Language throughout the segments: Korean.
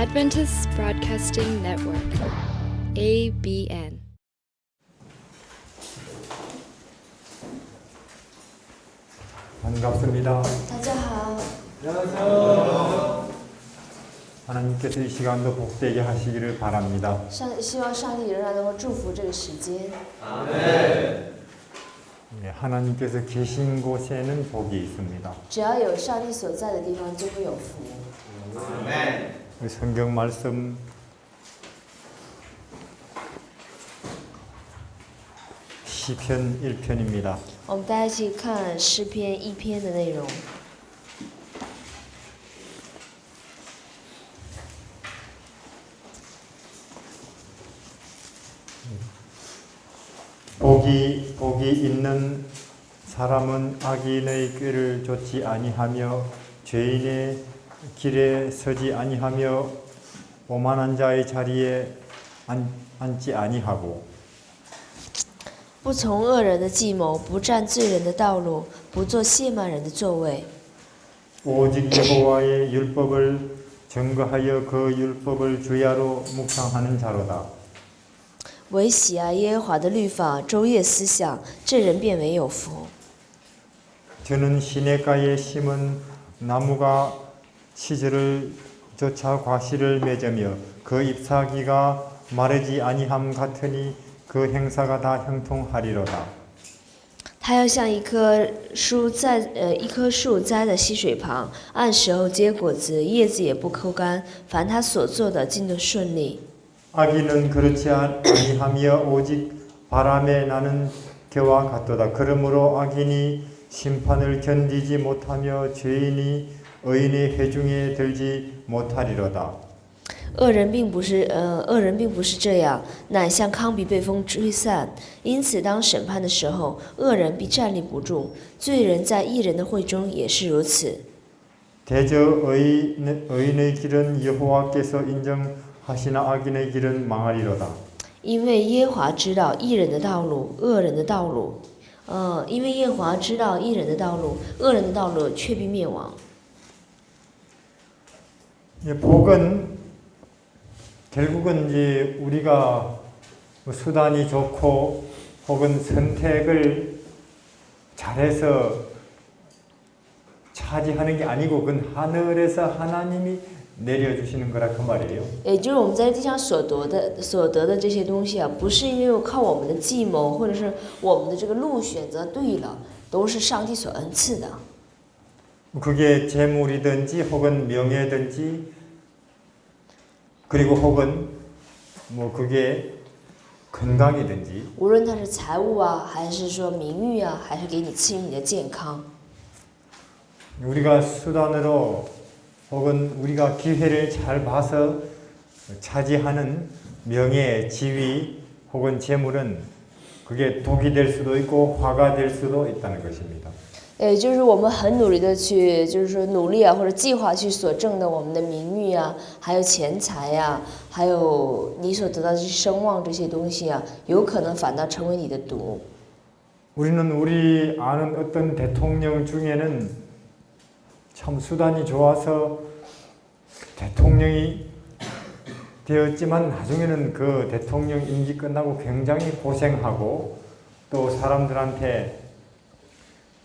Adventist Broadcasting Network, ABN. 반갑습니다. 大家好， 하나님께서 이 시간도 복되게 하시기를 바랍니다. 希望上帝仍然能够祝福这个时間。 네, 하나님께서 계신 곳에는 복이 있습니다. 只要有上帝所在的地方，就会有福。 우리 성경 말씀 시편 1편입니다. 我们大家一起看诗篇1篇的内容。 복이 있는 사람은 악인의 꾀를 좇지 아니하며 죄인의 길에 서지 아니하며 오만한 자의 자리에 앉지 아니하고 不从恶人的计谋，不占罪人的道路，不做亵慢人的座位。 오직 여호와의 율법을 증거하여 그 율법을 주야로 묵상하는 자로다. 唯喜爱耶和华的律法，昼夜思想，这人变为有福。 저는 시냇가에 심은 나무가 시절을 조차 과실을 맺으며 그 잎사귀가 마르지 아니함 같으니 그 행사가 다 형통하리로다. 他要像一棵树栽在溪水旁，按时候结果子，叶子也不枯干，凡他所做的尽都顺利。 악인은 그렇지 아니하며 오직 바람에 나는 겨와 같도다. 그러므로 악인이 심판을 견디지 못하며 죄인이 의인의 회중에 들지 못하리로다. 恶人并不是这样，乃像糠秕被风吹散。因此，当审判的时候，恶人必站立不住；罪人在义人的会中也是如此。 대저 의인의 길은 여호와께서 인정하시나 악인의 길은 망하리로다. 因为耶和华知道义人的道路，恶人的道路，因为耶和华知道义人的道路，恶人的道路却必灭亡。 복은 결국은 이제 우리가 수단이 좋고 혹은 선택을 잘해서 차지하는 게 아니고 그건 하늘에서 하나님이 내려주시는 거라 그 말이에요. 也就是我们在地上所得的这些东西啊，不是因为靠我们的计谋或者是我们的这个路选择对了，都是上帝所恩赐的。 그게 재물이든지 혹은 명예든지 그리고 혹은 뭐 그게 건강이든지 无论它是财物啊，还是说名誉啊，还是给你赐予你的健康， 우리가 수단으로 혹은 우리가 기회를 잘 봐서 차지하는 명예, 지위 혹은 재물은 그게 독이 될 수도 있고 화가 될 수도 있다는 것입니다. 也就是我们很努力的去，就是说努力啊，或者计划去所挣的我们的名誉啊，还有钱财呀、还有你所得到的声望这些东西啊，有可能反倒成为你的毒。 우리는 우리 아는 어떤 대통령 중에는 참 수단이 좋아서 대통령이 되었지만 나중에는 그 대통령 임기 끝나고 굉장히 고생하고 또 사람들한테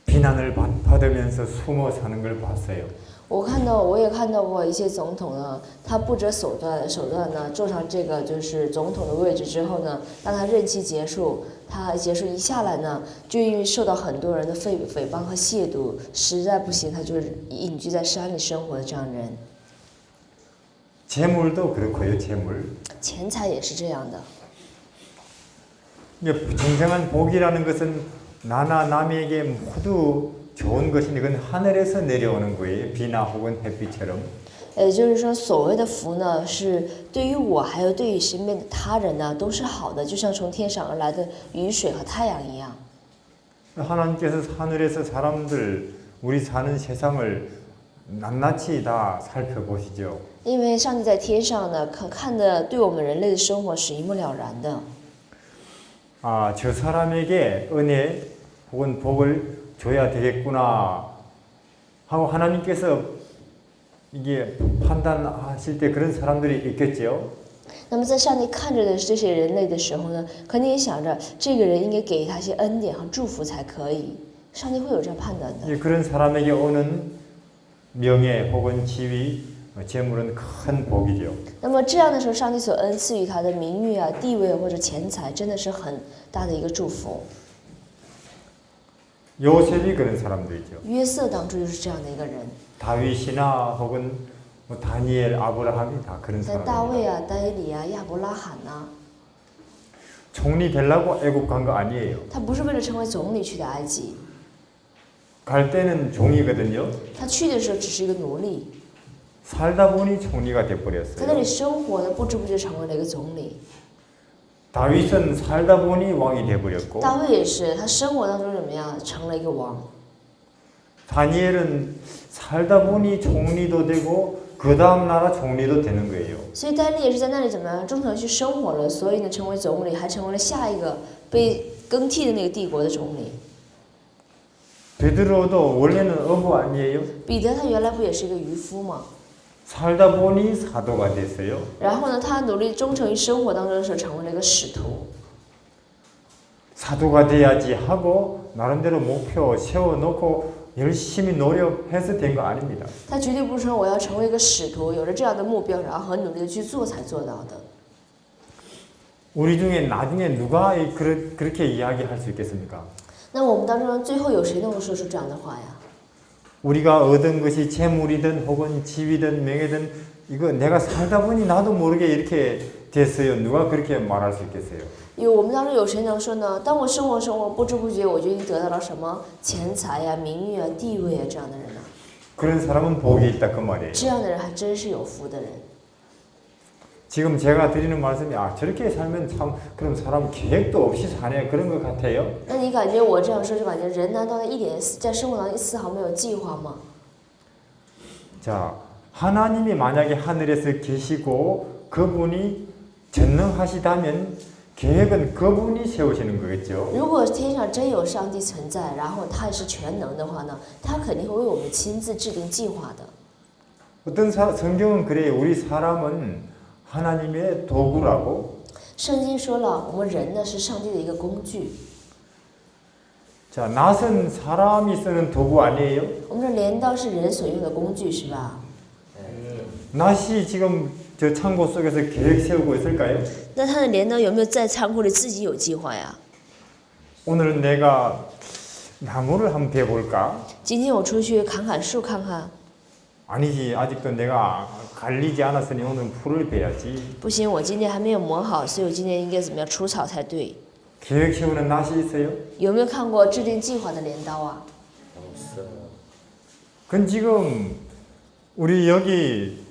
비난을 받으면서 숨어 사는 걸 봤어요. 我也看到过一些总统呢，他不择手段呢，坐上这个就是总统的位置之后呢，当他任期结束，他结束一下来呢，就因为受到很多人的诽谤和亵渎，实在不行，他就是隐居在山里生活的这样人。 재물도 그렇고요, 재물. 钱财也是这样的。 정정한 복이라는 것은 나나 남에게 모두 좋은 것이니 그건 하늘에서 내려오는 거예요. 비나 혹은 햇빛처럼. 也就是说，所谓的福呢，是对于我还有对于身边的他人呢，都是好的，就像从天上而来的雨水和太阳一样。 하나님께서 하늘에서 사람들 우리 사는 세상을 낱낱이 다 살펴보시죠. 因为上帝在天上呢，看的对我们人类的生活是一目了然的。 저 사람에게 은혜 혹은 복을 줘야 되겠구나 하고 하나님께서 이게 판단하실 때 그런 사람들이 있겠죠. 那么在上帝看着的这些人类的时候呢，肯定也想着这个人应该给他些恩典和祝福才可以。上帝会有这样判断的。 그런 사람에게 오는 명예 혹은 지위, 재물은 큰 복이죠. 那么这样的时候，上帝所恩赐予他的名誉啊、地位或者钱财，真的是很大的一个祝福。 요셉이 그런 사람들이죠. 约瑟当初就是这样的一个人， 다윗이나 혹은 뭐 다니엘, 아브라함이 다 그런 在大卫 사람입니다. 啊、但以理啊、亚伯拉罕呐、 총리 되려고 애국 간 거 아니에요. 他不是为了成为总理去的埃及， 갈 때는 종이거든요. 他去的时候只是一个奴隶， 살다 보니 총리가 在那 돼버렸어요. 里生活呢，不知不觉成为了一个总理。 다윗은 살다 보니 왕이 돼버렸고 大卫也是，他生活当中怎么样，成了一个王。 다니엘은 살다 보니 총리도 되고 그 다음 나라 총리도 되는 거예요. 所以丹利也是在那里怎么样，忠诚地去生活了，所以呢，成为总理，还成为了下一个被更替的那个帝国的总理。 베드로도 원래는 어부 아니에요? 彼得他原来不也是一个渔夫吗？ 살다 보니 사도가 됐어요. 然后呢，他努力忠诚于生活当中的时候，成为了一个使徒。 사도가 돼야지 하고 나름대로 목표 세워놓고 열심히 노력해서 된 거 아닙니다. 他绝对不是说我要成为一个使徒，有了这样的目标，然后很努力的去做才做到的。 우리 중에 나중에 누가 그렇게 이야기할 수 있겠습니까? 那我们当中最后有谁能够说出这样的话呀？ 우리가 얻은 것이 재물이든 혹은 지위든 명예든 이거 내가 살다 보니 나도 모르게 이렇게 됐어요. 누가 그렇게 말할 수 있겠어요? 因为我们当中有谁能说呢？当我生活不知不觉我就已经得到了什么钱财呀、名誉啊、地位啊这样的人呢？ 그런 사람은 복이 있다 그 말이에요. 这样的人还真是有福的人。 지금 제가 드리는 말씀이 저렇게 살면 참 그럼 사람 계획도 없이 사네 그런 것 같아요. 那你感觉我这样说，就感觉人难道一点在生活当中丝毫没有计划吗？ 자, 하나님이 만약에 하늘에서 계시고 그분이 전능하시다면 계획은 그분이 세우시는 거겠죠. 如果天上真有上帝存在，然后他是全能的话呢，他肯定会为我们亲自制定计划的。 어떤 성경은 그래요. 우리 사람은 하나님의 도구라고. 圣经说了，我们人呢是上帝的一个工具。 자, 낫은 사람이 쓰는 도구 아니에요? 我们这镰刀是人所用的工具，是吧？ 낫이 지금 저 창고 속에서 계획 세우고 있을까요? 那他的镰刀有没有在仓库里自己有计划呀？ 오늘은 내가 나무를 한번 베볼까? 今天我出去砍砍树看看， 아니지. 아직도 내가 갈리지 않았으니 오늘 풀을 베야지. 不行，我今天还没有磨好，所以我今天应该怎么样除草才对？ 계획 세우는 낫이 있어요? 有没有看过制定计划的镰刀啊？ 그건 지금 우리 여기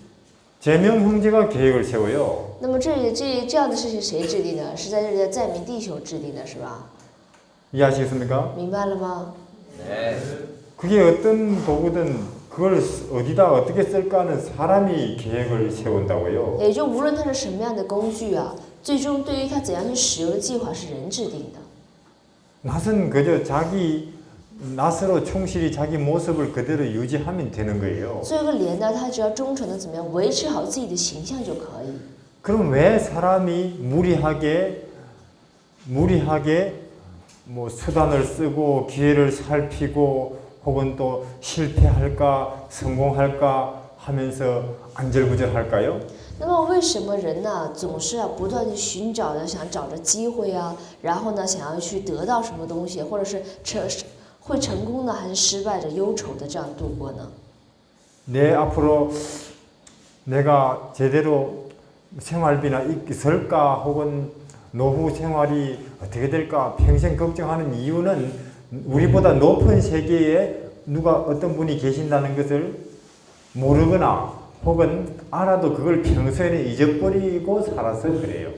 제명 형제가 계획을 세워요. 那么这样的事情谁制定的？是在这里的在民弟兄制定的，是吧？ 이해하시겠습니까? 明白了吗？ 그게 어떤 도구든 그걸 어디다 어떻게 쓸까 하는 사람이 계획을 세운다고요. 也就无论它是什么样的工具啊，最终对于它怎样去使用的计划是人制定的。 낫은 그저 자기 낫으로 충실히 자기 모습을 그대로 유지하면 되는 거예요. 做一个镰刀，它只要忠诚的怎么样维持好自己的形象就可以。 그럼 왜 사람이 무리하게 뭐 수단을 쓰고 기회를 살피고 혹은 또 실패할까 성공할까 하면서 안절부절할까요? 那么为什么人呢总是不断地寻找着想找着机会啊，然后呢想要去得到什么东西，或者是会成功的还是失败的忧愁的这样度过呢？ 내 앞으로 내가 제대로 생활비나 있을까 혹은 노후 생활이 어떻게 될까 평생 걱정하는 이유는 우리보다 높은 세계에 누가 어떤 분이 계신다는 것을 모르거나 혹은 알아도 그걸 평소에는 잊어버리고 살아서 그래요.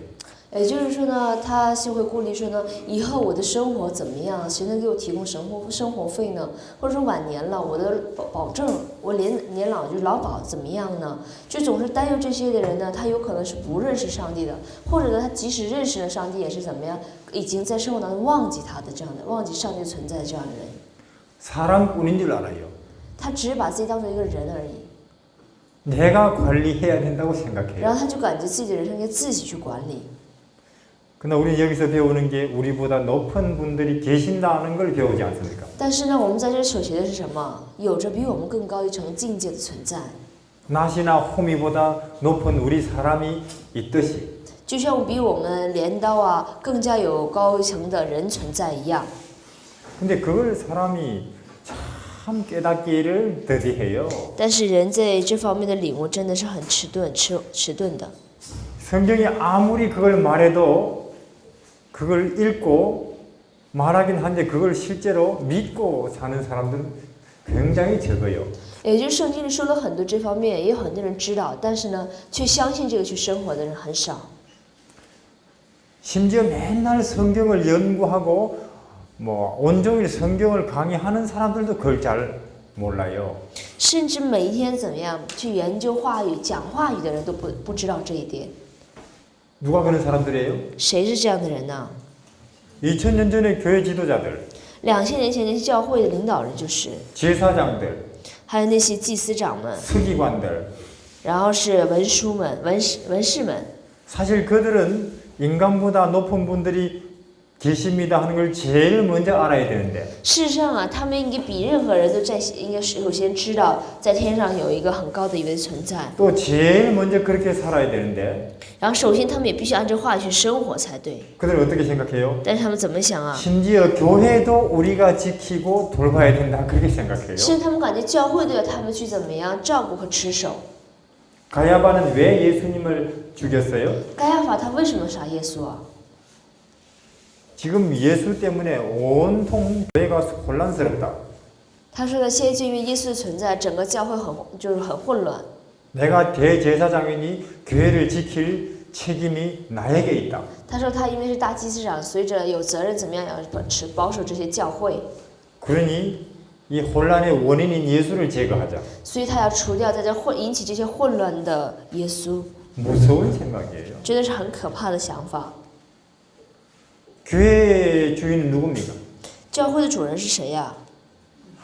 也就是说呢，他是会顾虑说呢，以后我的生活怎么样？谁能给我提供生活费呢？或者说晚年了，我的保证，我年老就劳保怎么样呢？就总是担忧这些的人呢，他有可能是不认识上帝的，或者呢，他即使认识了上帝，也是怎么样，已经在生活当中忘记他的这样的，忘记上帝存在的这样的人。 사람뿐인 줄 알아요. 他只是把自己当成一个人而已。 내가 관리해야 된다고 然 생각해요. 后他就感觉自己的人生应该自己去管理。 그러나 우리는 여기서 배우는 게 우리보다 높은 분들이 계신다는 걸 배우지 않습니까? 但是呢，我们在这里所学的是什么？有着比我们更高一层境界的存在， 낫이나 호미보다 높은 우리 사람이 있듯이 就像比我们镰刀啊更加有高一层的人存在一样。 근데 그걸 사람이 참 깨닫기를 더디해요. 但是人在这方面的领悟真的是很迟钝的。 성경이 아무리 그걸 말해도 그걸 읽고 말하긴 한데 그걸 실제로 믿고 사는 사람들은 굉장히 적어요. 也就是圣经里说了很多这方面，也有很多人知道，但是呢，却相信这个去生活的人很少。 심지어 맨날 성경을 연구하고 뭐 온종일 성경을 강의하는 사람들도 그걸 잘 몰라요. 甚至每一天怎么样去研究话语、讲话语的人都不知道这一点。 누가 그런 사람들이에요? 谁是这样的人呢？ 2000년 전에 교회 지도자들, 2000年前那些教会的领导人就是， 제사장들, 还有那些祭司长们， 서기관들. 然后是文书们、文士们。 사실 그들은 인간보다 높은 분들이 계십니다 하는 걸 제일 먼저 알아야 되는데 事实上啊，他们应该比任何人都应该是首先知道，在天上有一个很高的一位存在。 또 제일 먼저 그렇게 살아야 되는데 然后首先他们也必须按照话语去生活才对。 그들은 어떻게 생각해요? 但是他们怎么想啊？ 심지어 교회도 우리가 지키고 돌봐야 된다 그렇게 생각해요. 甚至他们感觉教会都要他们去怎么样照顾和持守。 가야바는 왜 예수님을 죽였어요? 该亚法他为什么杀耶稣啊？ 지금 예수 때문에 온통 교회가 혼란스럽다. 他说的现在就因为耶稣的存在，整个教会很混乱。 내가 대제사장이니 교회를 지킬 책임이 나에게 있다. 他说他因为是大祭司长，随着有责任怎么样要保守这些教会， 그러니 이 혼란의 원인인 예수를 제거하자. 所以他要除掉在这引起这些混乱的耶稣， 무서운 생각이에요. 真的是很可怕的想法。 교회의 주인은 누굽니까? 教会的主人是谁呀？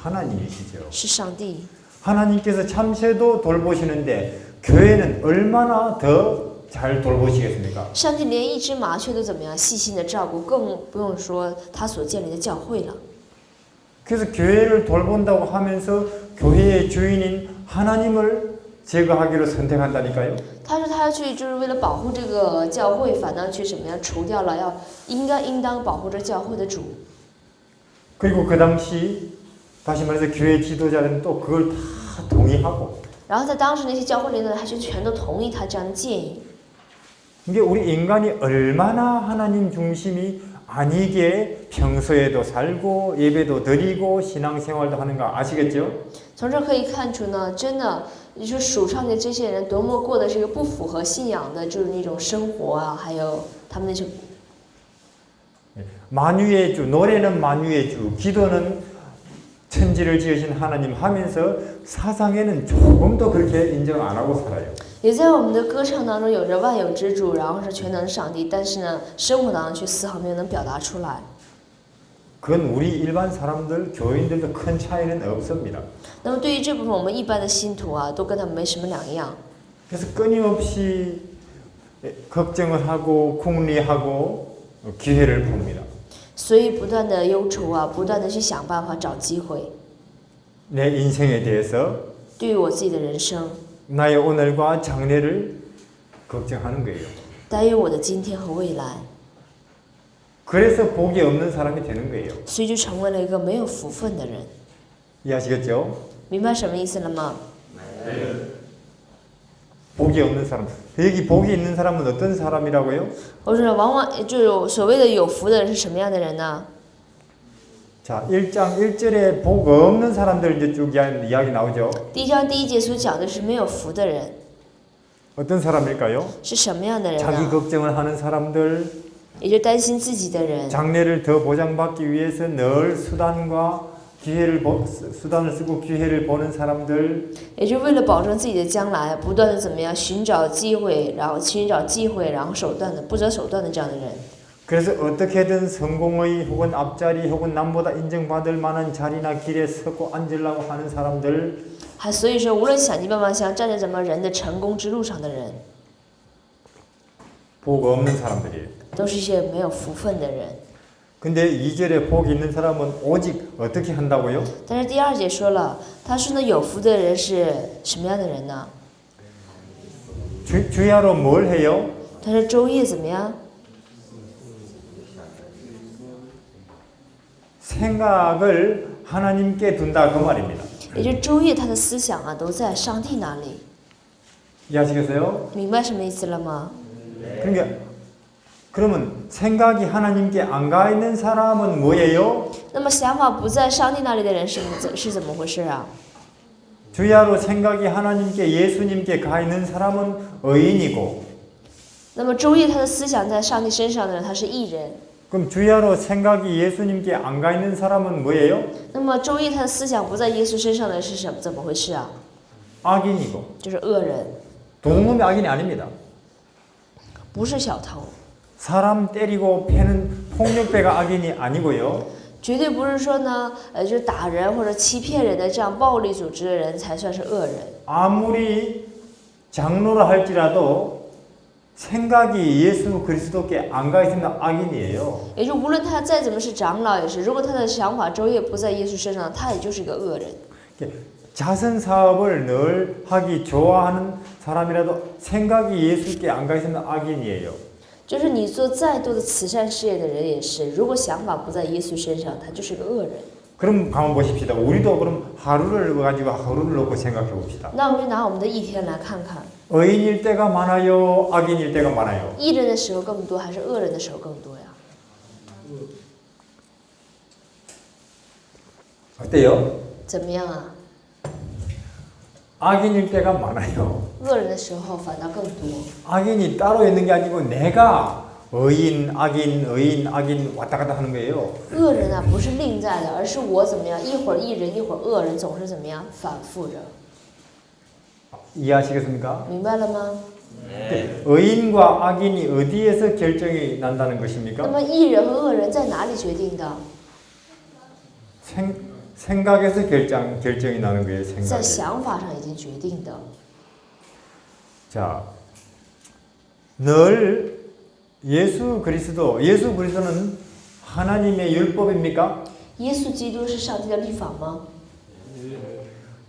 하나님이시죠. 是上帝。 하나님께서 참새도 돌보시는데 교회는 얼마나 더 잘 돌보시겠습니까? 上帝连一只麻雀都怎么样细心的照顾，更不用说他所建立的教会了。 그래서 교회를 돌본다고 하면서 교회의 주인인 하나님을 제거하기로 선택한다니까요. 他说他要去，就是为了保护这个教会，反倒去什么样除掉了应当保护着教会的主。 그리고 그 당시 다시 말해서 교회 지도자는 또 그걸 다 동의하고. 然后在当时那些教会领导人还是全都同意他这样的建议。 이게 우리 인간이 얼마나 하나님 중심이 아니게 평소에도 살고 예배도 드리고 신앙생활도 하는가 아시겠죠? 从这可以看出呢，真的，你说属上的这些人多么过的是一个不符合信仰的，就是那种生活啊，还有他们那种 만유의 주, 노래는 만유의 주, 기도는 천지를 지으신 하나님 하면서 사상에는 조금도 그렇게 인정 안 하고 살아요. 也在我们的歌唱当中有着万有之主，然后是全能的上帝，但是呢，生活当中却丝毫没有能表达出来。 그건 우리 일반 사람들, 교인들도 큰 차이는 없습니다. 那么对于这部分我们一般的信徒啊，都跟他们没什么两样。 그래서 끊임없이 걱정을 하고 궁리하고 기회를 봅니다. 所以不断的忧愁啊，不断的去想办法找机会。 내 인생에 대해서 对于我自己的人生， 나의 오늘과 장래를 걱정하는 거예요. 担忧我的今天和未来， 그래서 복이 없는 사람이 되는 거예요. 所以就成为了一个没有福分的人。 이해하시겠죠? 明白什么意思了吗？ 복이 없는 사람. 여기 복이 있는 사람은 어떤 사람이라고요? 我说往往就是所谓的有福的人是什么样的人呢？ 자, 1장 1절에 복 없는 사람들 이제 쭉 이야기 나오죠. 第1章第1节所讲的是没有福的人， 어떤 사람일까요? 是什么样的人 자기 呢？ 걱정을 하는 사람들, 也就担心自己的人， 장래를 더 보장받기 위해서 늘 수단을 쓰고 기회를 보는 사람들, 也就为了保证自己的将来，不断的怎么样寻找机会，然后手段的不择手段的这样的人。 그래서 어떻게든 성공의 혹은 앞자리 혹은 남보다 인정받을 만한 자리나 길에 서고 앉으려고 하는 사람들, 所以说，无论想尽办法想站在怎么人的成功之路上的人， 복 없는 사람들이에요. 都是一些没有福分的人。 근데 2절에 복 있는 사람은 오직 어떻게 한다고요? 但是第2节说了，他说呢，有福的人是什么样的人呢？ 주야로 뭘 해요? 他说周夜怎么样？ 생각을 하나님께 둔다 그 말입니다. 也就是周夜他的思想啊都在上帝那里。 이해하시겠어요? 明白什么意思了吗？ 그러니까 그러면 생각이 하나님께 안 가 있는 사람은 뭐예요? 那么想法不在上帝那里的人是怎么回事啊？ 주야로 생각이 하나님께 예수님께 가 있는 사람은 의인이고 那么周夜他的思想在上帝身上的人，他是义人。 그럼 주야로 생각이 예수님께 안 가 있는 사람은 뭐예요? 那么周夜他的思想不在耶稣身上的人是怎么回事啊？ 악인이고 就是恶人， 도둑놈이 악인이 아닙니다. 不是小偷， 사람 때리고 패는 폭력배가 악인이 아니고요. 绝对不是说呢，就是打人或者欺骗人的这样暴力组织的人才算是恶人。 아무리 장로라 할지라도 생각이 예수 그리스도께 안 가 있으면 악인이에요. 也就无论他再怎么是长老也是，如果他的想法周夜不在耶稣身上，他也就是一个恶人。 자선 사업을 늘 하기 좋아하는 사람이라도 생각이 예수께 안 가 있으면 악인이에요. 就是你做再多的慈善事业的人也是，如果想法不在耶稣身上，他就是个恶人。 그럼 가만 보십시다. 우리도 그럼 하루를 가지고 하루를 놓고 생각해 봅시다. 那我们就拿我们的一天来看看， 의인일 때가 많아요, 악인일 때가 많아요. 义人的时候更多，还是恶人的时候更多呀？ 어때요? 怎么样啊？ 악인일 때가 많아요. 恶人的时候反倒更多。 악인이 따로 있는 게 아니고 내가 의인, 악인 왔다 갔다 하는 거예요. 恶人啊，不是另在的，而是我怎么样，一会儿义人，一会儿恶人，总是怎么样反复着， 이해하시겠습니까? 明白了吗？ 의인과 악인이 어디에서 결정이 난다는 那 것입니까? 么义人和恶人在哪里决定的？ 생각에서 결정이 나는 거예요. 在 생각에. 想法上已经决定的。 자, 늘 예수 그리스도는 하나님의 율법입니까? 耶稣基督是上帝的律法吗？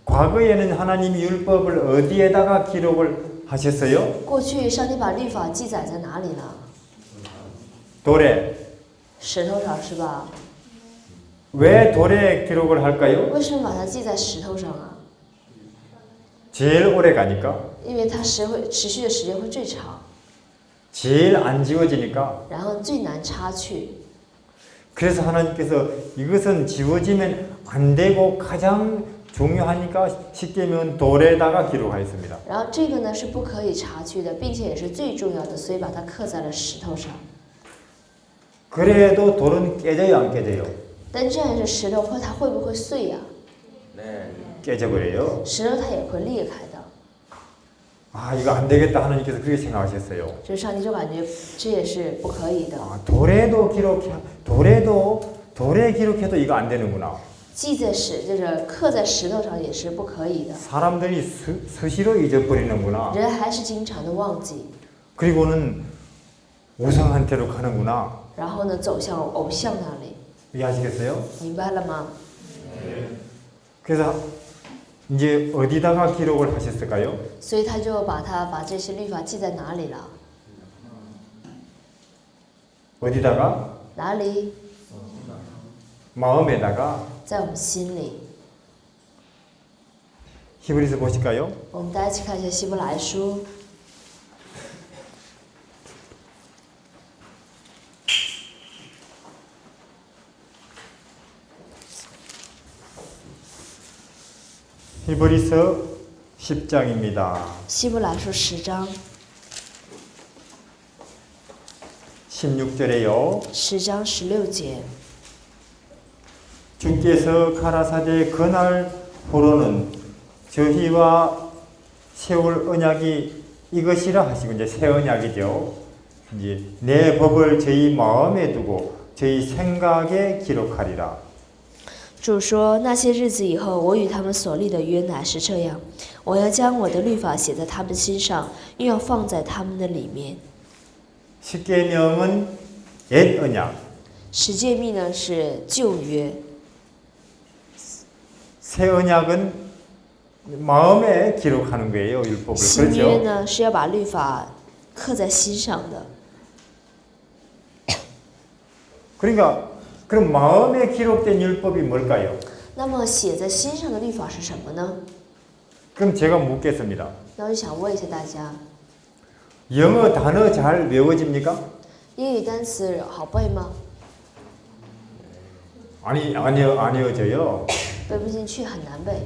과거에는 하나님이 율법을 어디에다가 기록을 하셨어요? 过去上帝把律法记载在哪里呢？ 돌에. 石头上是吧？ 왜 돌에 기록을 할까요? 为什么把它记在石头上啊？ 제일 오래 가니까. 因为它持续的时间会最长， 제일 안 지워지니까. 然后最难擦去。 그래서 하나님께서 이것은 지워지면 안 되고 가장 중요하니까 쉽게 하면 돌에다가 기록하였습니다. 然后这个呢是不可以擦去的，并且也是最重要的，所以把它刻在了石头上。 그래도 돌은 깨져요, 안 깨져요? 但这样的石头它会不会碎呀、 깨져버려요. 石头它也会裂开的。 아, 이거 안 되겠다 하나님께서 그렇게 생각하셨어요. 这上帝就感觉这也是不可以的。 아, 돌에 기록해도 이거 안 되는구나. 记在就是刻在石头上也是不可以的。 사람들이 수시로 잊어버리는구나. 人还是经常的忘记， 그리고는 우상한테로 가는구나. 然后呢走向偶像那里， 이해하시겠어요? 明白了吗？ 그래서 이제 어디다가 기록을 하셨을까요? 所以他就把这些律法记在哪里了？ 어디다가? 哪里？ 마음에다가. 在我们心里。 히브리서 보실까요? 我们大家一起看一下希伯来书。 히브리서 10장입니다. 希伯来书10章 16절에요. 10장 16节， 주께서 가라사대 그날 후로는 저희와 세울 언약이 이것이라 하시고 이제 새 언약이죠. 이제 내 법을 저희 마음에 두고 저희 생각에 기록하리라. 主说：“那些日子以后，我与他们所立的约乃是这样，我要将我的律法写在他们心上，又要放在他们的里面。” 십계명은 옛 언약, 十诫命呢是旧约， 새 언약은 마음에 기록하는 거예요. 율법을. 新约 그렇죠? 呢是要把律法刻在心上的。 그러니까 그럼 마음에 기록된 율법이 뭘까요? 那么写在心上的律法是什么呢？ 그럼 제가 묻겠습니다. 那我就想问一下大家， 영어 단어 잘 외워집니까? 英语单词好背吗？ 안 외워져요. 背不进去，很难背。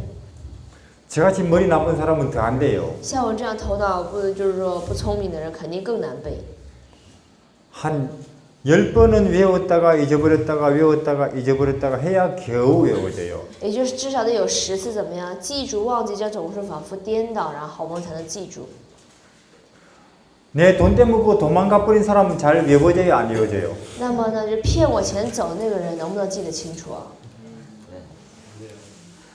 저같이 머리 나쁜 사람은 더 안 돼요. 像我这样头脑就是说不聪明的人，肯定更难背。 한 10번은 외웠다가 잊어버렸다가 외웠다가 잊어버렸다가 해야 겨우 외워져요. 也就是至少得有10次怎么样，记住忘记，这样总是反复颠倒，然后好不容易才能记住。 내 돈 떼먹고 도망가 버린 사람은 잘 외워져요, 안 외워져요? 那么呢，就骗我钱走的那个人能不能记得清楚啊？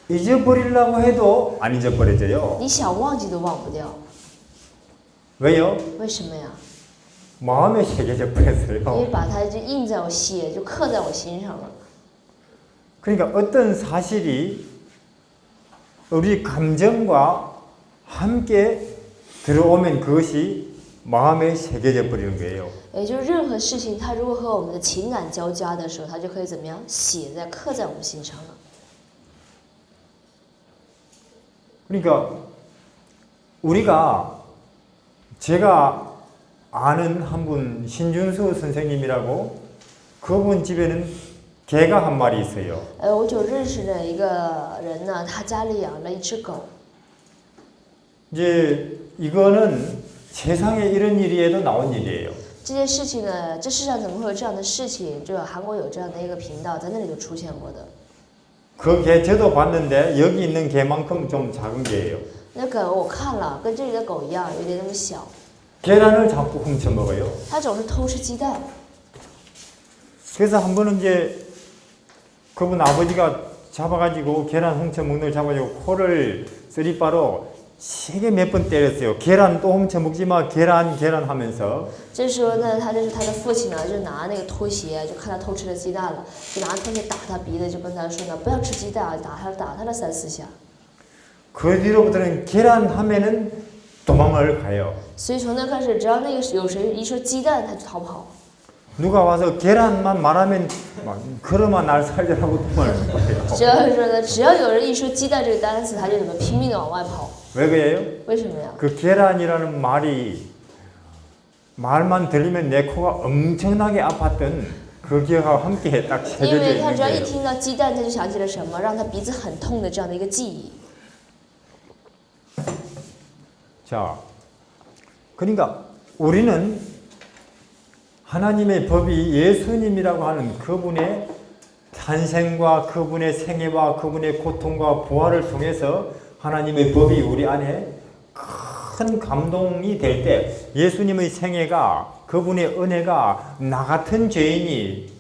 잊어버리려고 해도 안 잊어버려져요. 你想忘记都忘不掉， 왜요? 为什么呀？ 마음에 새겨져 因为 버렸어요. 把它就印在我写，就刻在我心上了。 그러니까 어떤 사실이 우리 감정과 함께 들어오면 그것이 마음에 새겨져 버리는 거예요. 也就是任何事情，它如果和我们的情感交加的时候，它就可以怎么样刻在我们心上了。 그러니까 우리가 제가 아는 한 분 신준수 선생님이라고 그분 집에는 개가 한 마리 있어요. 我就认识的一个人呢，他家里养了一只狗。 이제 이거는 세상에 이런 일이에도 나온 일이에요. 这件事情呢，这世上怎么会有这样的事情？就韩国有这样的一个频道，在那里就出现过的。 그 개 저도 봤는데 여기 있는 개만큼 좀 작은 개예요. 那狗我看了，跟这里的狗一样，有点那么小。 계란을 자꾸 훔쳐 먹어요. 它总是偷吃鸡蛋。 그래서 한 번은 이제 그분 아버지가 잡아가지고 계란 훔쳐 먹는 걸 잡아가지고 코를 쓰리바로 세게 몇 번 때렸어요. 계란 또 훔쳐 먹지 마, 계란 하면서. 这时候呢，他的父亲呢，就拿那个拖鞋，就看他偷吃了鸡蛋了，就拿拖鞋打他鼻子，就跟他说呢，不要吃鸡蛋啊，打他了3、4下。 그 뒤로부터는 계란 하면은 도망을 가요. 所以从那开始，只要那个有谁一说鸡蛋，他就逃跑。 누가 와서 계란만 말하면 막 그러면 날 살려라고 도망을 가요. 只要说呢，只要有人一说鸡蛋这个单词，他就怎么拼命的往外跑。 왜 그래요? 为什么呀？ 그 계란이라는 말이 말만 들리면 내 코가 엄청나게 아팠던 그 기억하고 함께 딱 因 새겨져 为他 있는 只要一 거예요. 听到鸡蛋，他就想起了什么，让他鼻子很痛的这样的一个记忆。 자, 그러니까 우리는 하나님의 법이 예수님이라고 하는 그분의 탄생과 그분의 생애와 그분의 고통과 부활을 통해서 하나님의 법이 우리 안에 큰 감동이 될 때 예수님의 생애가 그분의 은혜가 나 같은 죄인이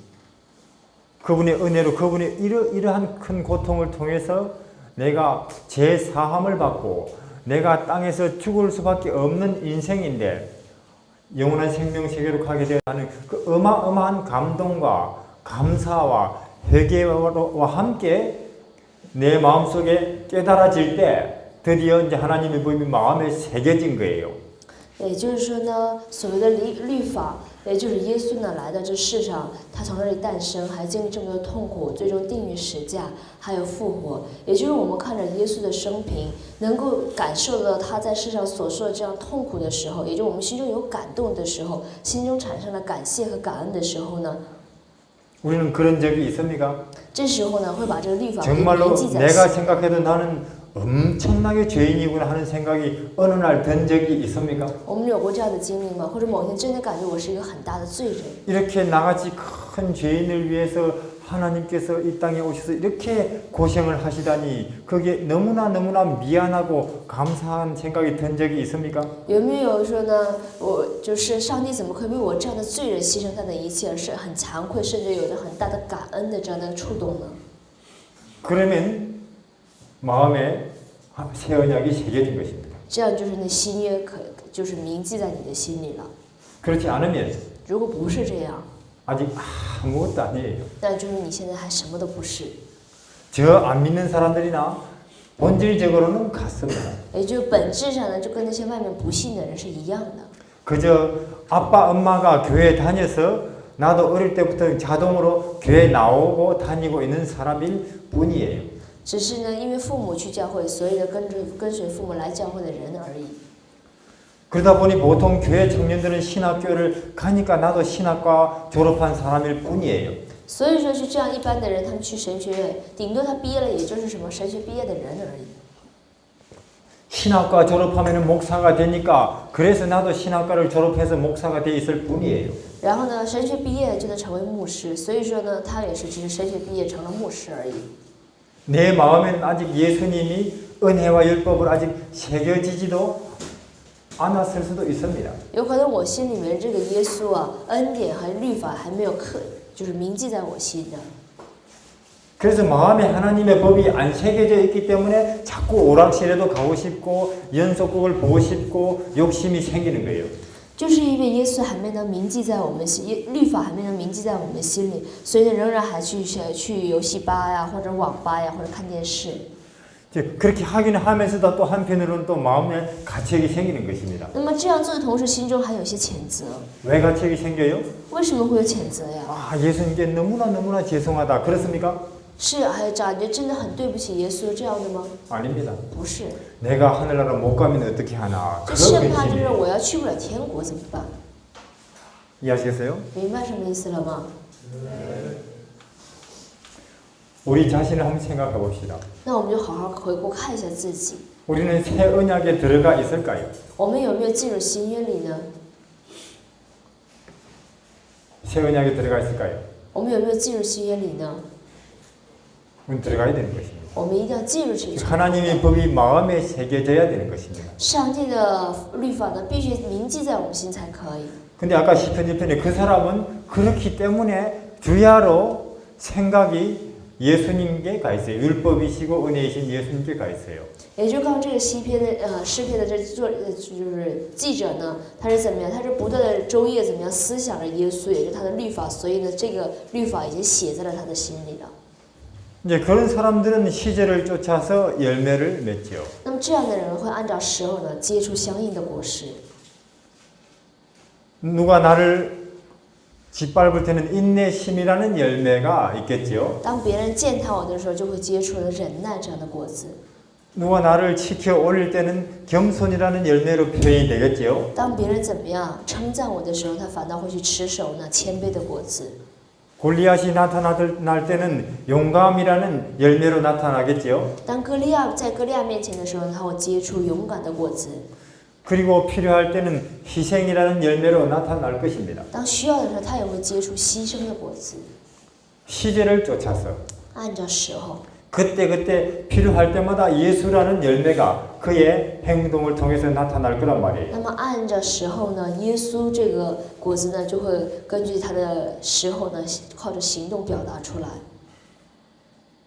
그분의 은혜로 그분의 이러한 큰 고통을 통해서 내가 죄 사함을 받고 내가 땅에서 죽을 수밖에 없는 인생인데 영원한 생명 세계로 가게 되는 그 어마어마한 감동과 감사와 회개와 함께 내 마음속에 깨달아질 때 드디어 이제 하나님의 법이 마음에 새겨진 거예요. 也就是说呢，所谓的律法，也就是耶稣呢来到这世上，他从这里诞生，还经历这么多痛苦，最终定于十架，还有复活。也就是我们看着耶稣的生平，能够感受到他在世上所受的这样痛苦的时候，也就是我们心中有感动的时候，心中产生了感谢和感恩的时候呢， 우리는 그런 적이 있습니까? 这时候呢会把这个律法给 정말로 铭记在 내가 心。 생각해도 나는 엄청나게 죄인이구나 하는 생각이 어느 날 든 적이 있습니까? 我们有过这样的经历吗？或者某天真的感觉我是一个很大的罪人？ 이렇게 나같이 큰 죄인을 위해서 하나님께서 이 땅에 오셔서 이렇게 고생을 하시다니 그게 너무나 미안하고 감사한 생각이 든 적이 있습니까? 有没有说呢？我就是上帝怎么可以为我这样的罪人牺牲他的一切，而是很惭愧，甚至有着很大的感恩的这样的触动呢？ 그러면 마음에 새 언약이 새겨진 것입니다. 这样就是那新约就是铭记在你的心里了。 그렇지 않으면 如果不是这样， 아직 아무것도 아니에요. 那就是你现在还什么都不是。 저 안 믿는 사람들이나 본질적으로는 같습니다. 也就本质上呢，就跟那些外面不信的人是一样的。 그저 아빠 엄마가 교회 다녀서 나도 어릴 때부터 자동으로 교회 나오고 다니고 있는 사람일 뿐이에요. 只是呢，因为父母去教会，所以呢跟随父母来教会的人而已。 그러다 보니 보통 교회 청년들은 신학교를 가니까 나도 신학과 졸업한 사람일 뿐이에요. 所以说，是这样一般的人，他们去神学院，顶多他毕业了，也就是什么神学毕业的人而已。 신학과 졸업하면 목사가 되니까 그래서 나도 신학과를 졸업해서 목사가 돼 있을 뿐이에요. 然后呢，神学毕业就能成为牧师，所以说呢，他也是只是神学毕业成了牧师而已。 내 마음엔 아직 예수님이 은혜와 율법을 아직 새겨지지도 않았을 수도 있습니다. 有可能我心里面这个耶稣啊，恩典和律法还没有就是铭记在我心的。 그래서 마음에 하나님의 법이 안 새겨져 있기 때문에 자꾸 오락실에도 가고 싶고 연속극을 보고 싶고 욕심이 생기는 거예요. 就是因为耶稣还没能铭记在我们心，律法还没能铭记在我们心里，所以呢，仍然还去游戏吧呀，或者网吧呀，或者看电视。 그렇게 하기는 하면서도 또 한편으로는 또 마음에 가책이 생기는 것입니다. 那么这样做的同时，心中还有些谴责。 왜 가책이 생겨요? 为什么会有谴责呀？ 아, 예수님께 너무나 죄송하다. 그렇습니까? 是还感觉真的很对不起耶稣这样的吗？ 아닙니다. 不是， 내가 하늘나라 못 가면 어떻게 하나. 这 그런 生怕就是 근심이에요. 我要去不了天国怎么办？ 이해하시겠어요? 明白什么意思了吗？ 우리 자신을 한번 생각해 봅시다. 那我们就好好回顾看一下自己， 우리는 새 언약에 들어가 있을까요? 我们有没有进入新约里呢？ 새 언약에 들어가 있을까요? 我们有没有进入新约里呢？ 우리는 들어가야 되는 것입니다. 我们一定要进入这个。 하나님의 법이 마음에 새겨져야 되는 것입니다. 上帝的律法呢，必须铭记在我们心才可以。 근데 아까 시편 1편에 그 사람은 그렇기 때문에 주야로 생각이 예수님께 가 있어요. 율법이시고 은혜이신 예수님께 가 있어요. 也就刚这个诗篇的这就是记者呢，他是怎么样？他是不断的昼夜怎么样思想着耶稣，也就是他的律法，所以呢，这个律法已经写在了他的心里了。 이제 그런 사람들은 시절을 쫓아서 열매를 맺죠. 那么这样的人会按照时候呢，结出相应的果实。 누가 나를 짓밟을 때는 인내심이라는 열매가 있겠죠. 当别人践踏我的时候，就会结出了忍耐这样的果子。 누가 나를 지켜 올릴 때는 겸손이라는 열매로 표현이 되겠죠. 当别人怎么样称赞我的时候，他反倒会去持守呢谦卑的果子。 골리앗이 나타날 때는 용감이라는 열매로 나타나겠죠. 当歌利亚面前的时候，他会结出勇敢的果子。 그리고 필요할 때는 희생이라는 열매로 나타날 것입니다. 当需要的时候，他也会结出牺牲的果子。 시제를 쫓아서 按照时候， 그때 필요할 때마다 예수라는 열매가 그의 행동을 통해서 나타날 거란 말이에요. 那么按照时候呢，耶稣这个果子呢，就会根据他的时候呢，靠着行动表达出来。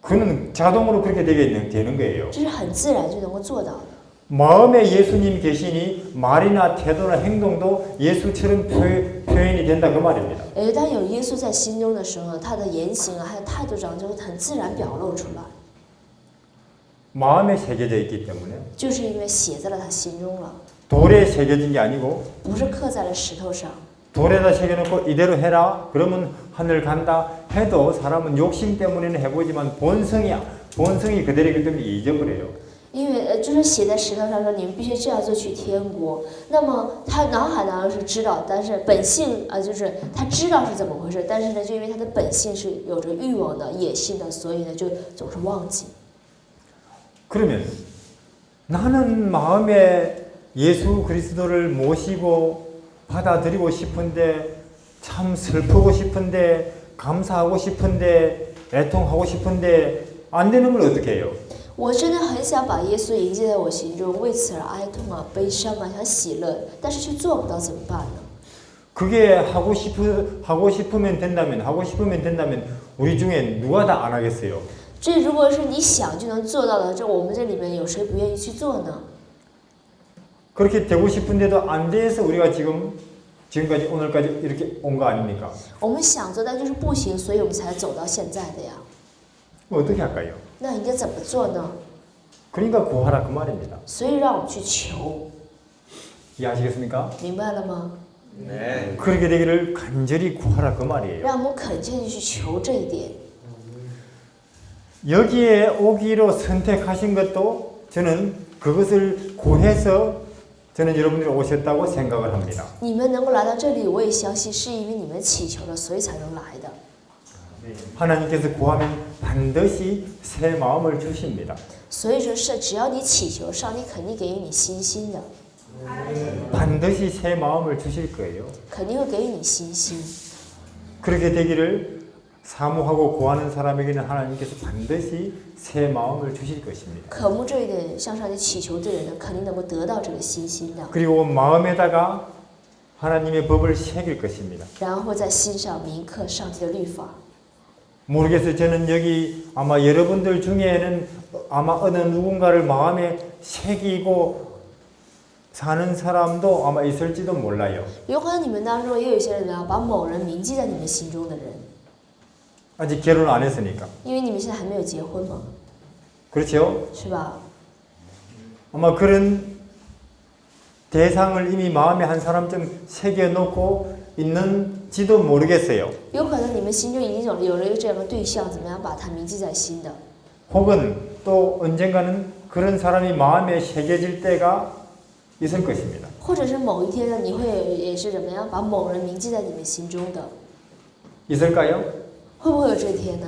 그는 자동으로 그렇게 되는 거예요. 这是很自然就能够做到的。 마음에 예수님이 계시니 말이나 태도나 행동도 예수처럼 표현이 된다 그 말입니다. 当有耶稣在心中的时候呢，他的言行啊，还有态度上就会很自然表露出来， 마음에 새겨져 있기 때문에 就是因为写在了他心中了， 돌에 새겨진 게 아니고 不是刻在了石头上。 돌에다 새겨놓고 이대로 해라 그러면 하늘 간다 해도 사람은 욕심 때문에는 해보지만 본성이 그대로이기 때문에 잊어버려요. 因为就是写在石头上说你们必须这样做去天国，那么他脑海当中是知道，但是本性就是他知道是怎么回事，但是呢，就因为他的本性是有着欲望的、野性的，所以呢就总是忘记。 그러면 나는 마음에 예수 그리스도를 모시고 받아들이고 싶은데 참 슬프고 싶은데 감사하고 싶은데 애통하고 싶은데 안 되는 걸 어떻게 해요? 我真的很想把耶稣迎接在我心中，为此而哀痛啊、悲伤啊，想喜乐，但是却做不到，怎么办呢？ 그게 하고 싶으면 된다면 우리 중에 누가 다 안 하겠어요? 这如果是你想就能做到的，这我们这里面有谁不愿意去做呢？ 그렇게 되고 싶은데도 안 돼서 우리가 지금까지 오늘까지 이렇게 온 거 아닙니까? 我们想做，但就是不行，所以我们才走到现在的呀。 어떻게 할까요? 那应该怎么做呢？ 그러니까 구하라 그 말입니다. 所以让我们去求， 이해하시겠습니까? 明白了吗？ 그렇게 되기를 간절히 구하라 그 말이에요. 让我们恳切地去求这一点。 여기에 오기로 선택하신 것도 저는 그것을 구해서 저는 여러분들이 오셨다고 생각을 합니다. 你们能够来到这里，我也相信是因为你们祈求了，所以才能来的。 하나님께서 구하면 반드시 새 마음을 주십니다. 所以说是只要你祈求，上帝肯定给予你信心的， 반드시 새 마음을 주실 거예요. 肯定会给予你信心。 그렇게 되기를 사모하고 구하는 사람에게는 하나님께서 반드시 새 마음을 주실 것입니다. 渴慕这一点，向上帝祈求的人呢，肯定能够得到这个信心的， 그리고 마음에다가 하나님의 법을 새길 것입니다. 然后会在心上铭刻上帝的律法。 모르겠어요. 저는 여기 아마 여러분들 중에는 아마 어느 누군가를 마음에 새기고 사는 사람도 아마 있을지도 몰라요. 有可能你们当中也有一些人呢，把某人铭记在你们心中的人， 아직 결혼 안 했으니까. 因为你们现在还没有结婚嘛， 그렇죠? 是吧？ 아마 그런 대상을 이미 마음에 한 사람쯤 새겨놓고 있는지도 모르겠어요. 有可能你们心中已经有了一个这样的对象，怎么样把他铭记在心的？ 혹은 또 언젠가는 그런 사람이 마음에 새겨질 때가 있을 것입니다. 或者是某一天呢，你会也是怎么样把某人铭记在你们心中的？ 있을까요? 会不会有这天呢？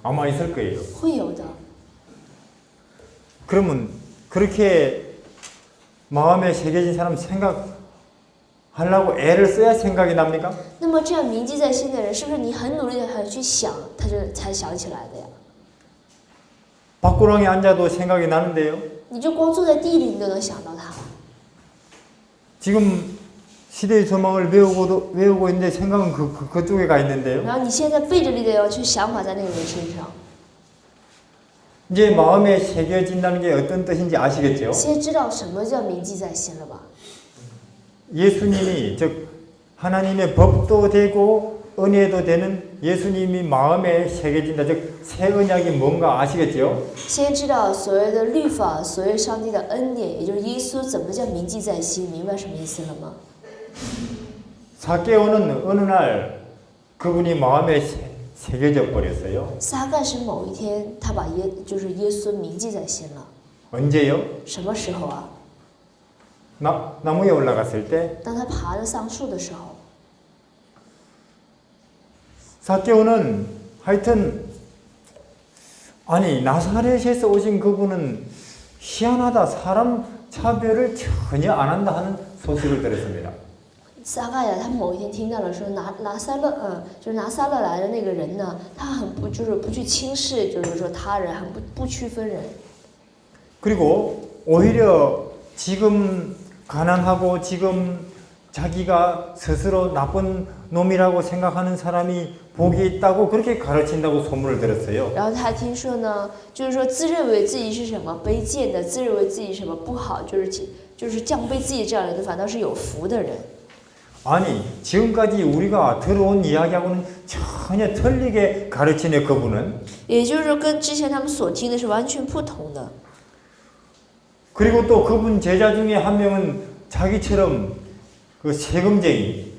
아마 있을 거예요. 会有的。 그러면 그렇게 마음에 새겨진 사람 생각하려고 애를 써야 생각이 납니까? 那么这样铭记在心的人，是不是你很努力的还去想，他就才想起来的呀？ 밖구렁에 앉아도 생각이 나는데요. 你就光坐在地里，你都能想到他。 지금 시대의 소망을 외우고 있는데 생각은 그쪽에 가 있는데요. 然后你现在背着力的要去想法在那个人身上。 이제 마음에 새겨진다는 게 어떤 뜻인지 아시겠죠? 现在知道什么叫铭记在心了吧？ 예수님이 즉 하나님의 법도 되고 은혜도 되는 예수님이 마음에 새겨진다. 즉 새 언약이 뭔가 아시겠죠? 现在知道所谓的律法，所谓上帝的恩典，也就是耶稣怎么叫铭记在心，明白什么意思了吗？ 사개오는 어느 날 그분이 마음에 새겨져 버렸어요. 撒该是某一天，他把就是耶稣铭记在心了。 언제요? 什么时候啊？ 나무에 올라갔을 때 当他爬着桑树的时候。 사개오는 하여튼 아니 나사렛에서 오신 그분은 희한하다. 사람 차별을 전혀 안 한다 하는 소식을 들었습니다. 撒该呀，他某一天听到了说拿撒勒，就是拿撒勒来的那个人呢，他很不就是不去轻视，就是说他人，很不区分人。 그리고 오히려 지금 가난하고 지금 자기가 스스로 나쁜 놈이라고 생각하는 사람이 복이 있다고 그렇게 가르친다고 소문을 들었어요. 然后他还听说呢，就是说自认为自己是什么卑贱的，自认为自己什么不好，就是降卑自己这样的人，反倒是有福的人。 아니 지금까지 우리가 들어온 이야기하고는 전혀 틀리게 가르치네 그분은. 也就是说，跟之前他们所听的是完全不同的。 그리고 또 그분 제자 중에 한 명은 자기처럼 그 세금쟁이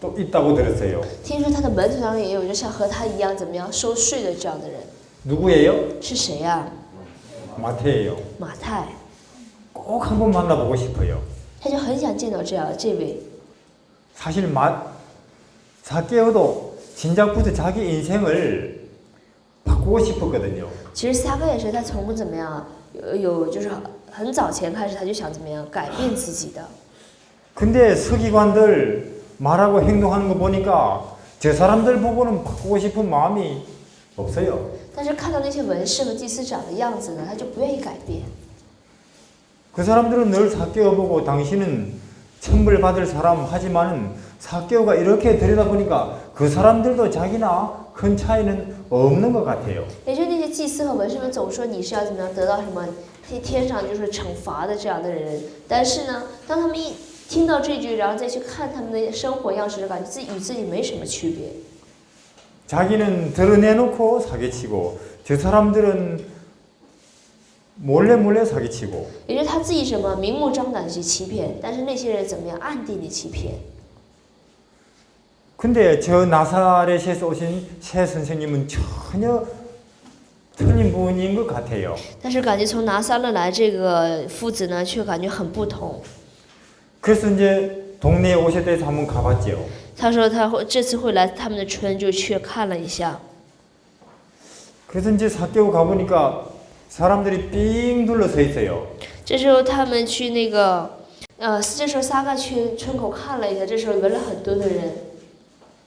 또 있다고 들었어요. 听说他的门徒当中也有就像和他一样怎么样收税的这样的人， 누구예요? 是谁呀、 마태예요. 马太， 꼭 한번 만나보고 싶어요. 他就很想见到这位。 사실 사개오도 진작부터 자기 인생을 바꾸고 싶었거든요. 其实撒该也是他从怎么样有就是很早前开始他就想怎么样改变自己的。 근데 서기관들 말하고 행동하는 거 보니까 저 사람들 보고는 바꾸고 싶은 마음이 없어요. 但是看到那些文士和祭司长的样子呢，他就不愿意改变。 그 사람들은 늘 사개오 보고 당신은 천벌 받을 사람 하지만은 사개오가 이렇게 들여다보니까 그 사람들도 자기나 큰 차이는 없는 것 같아요. 也就那些祭司和文士们总说你是要怎么样得到什么天上就是惩罚的这样的人，但是呢，当他们一听到这句，然后再去看他们的生活样式，感觉与自己没什么区别。 자기는 드러내놓고 사기치고 저 사람들은 몰래 사기치고. 也就是他自己什么明目张胆的去欺骗，但是那些人怎么样暗地里欺骗？ 근데 저 나사렛에서 오신 새 선생님은 전혀 틀린 분인 것 같아요. 但是感觉从拿撒勒来这个夫子呢，却感觉很不同。 그래서 이제 동네에 오실 때도 한번 가봤죠. 他说他会这次会来他们的村，就去看了一下。 그래서 이제 사개오 가보니까 사람들이 삥 둘러서 있어요. 这时候他们去那个，这时候撒该去村口看了一下，这时候围了很多的人。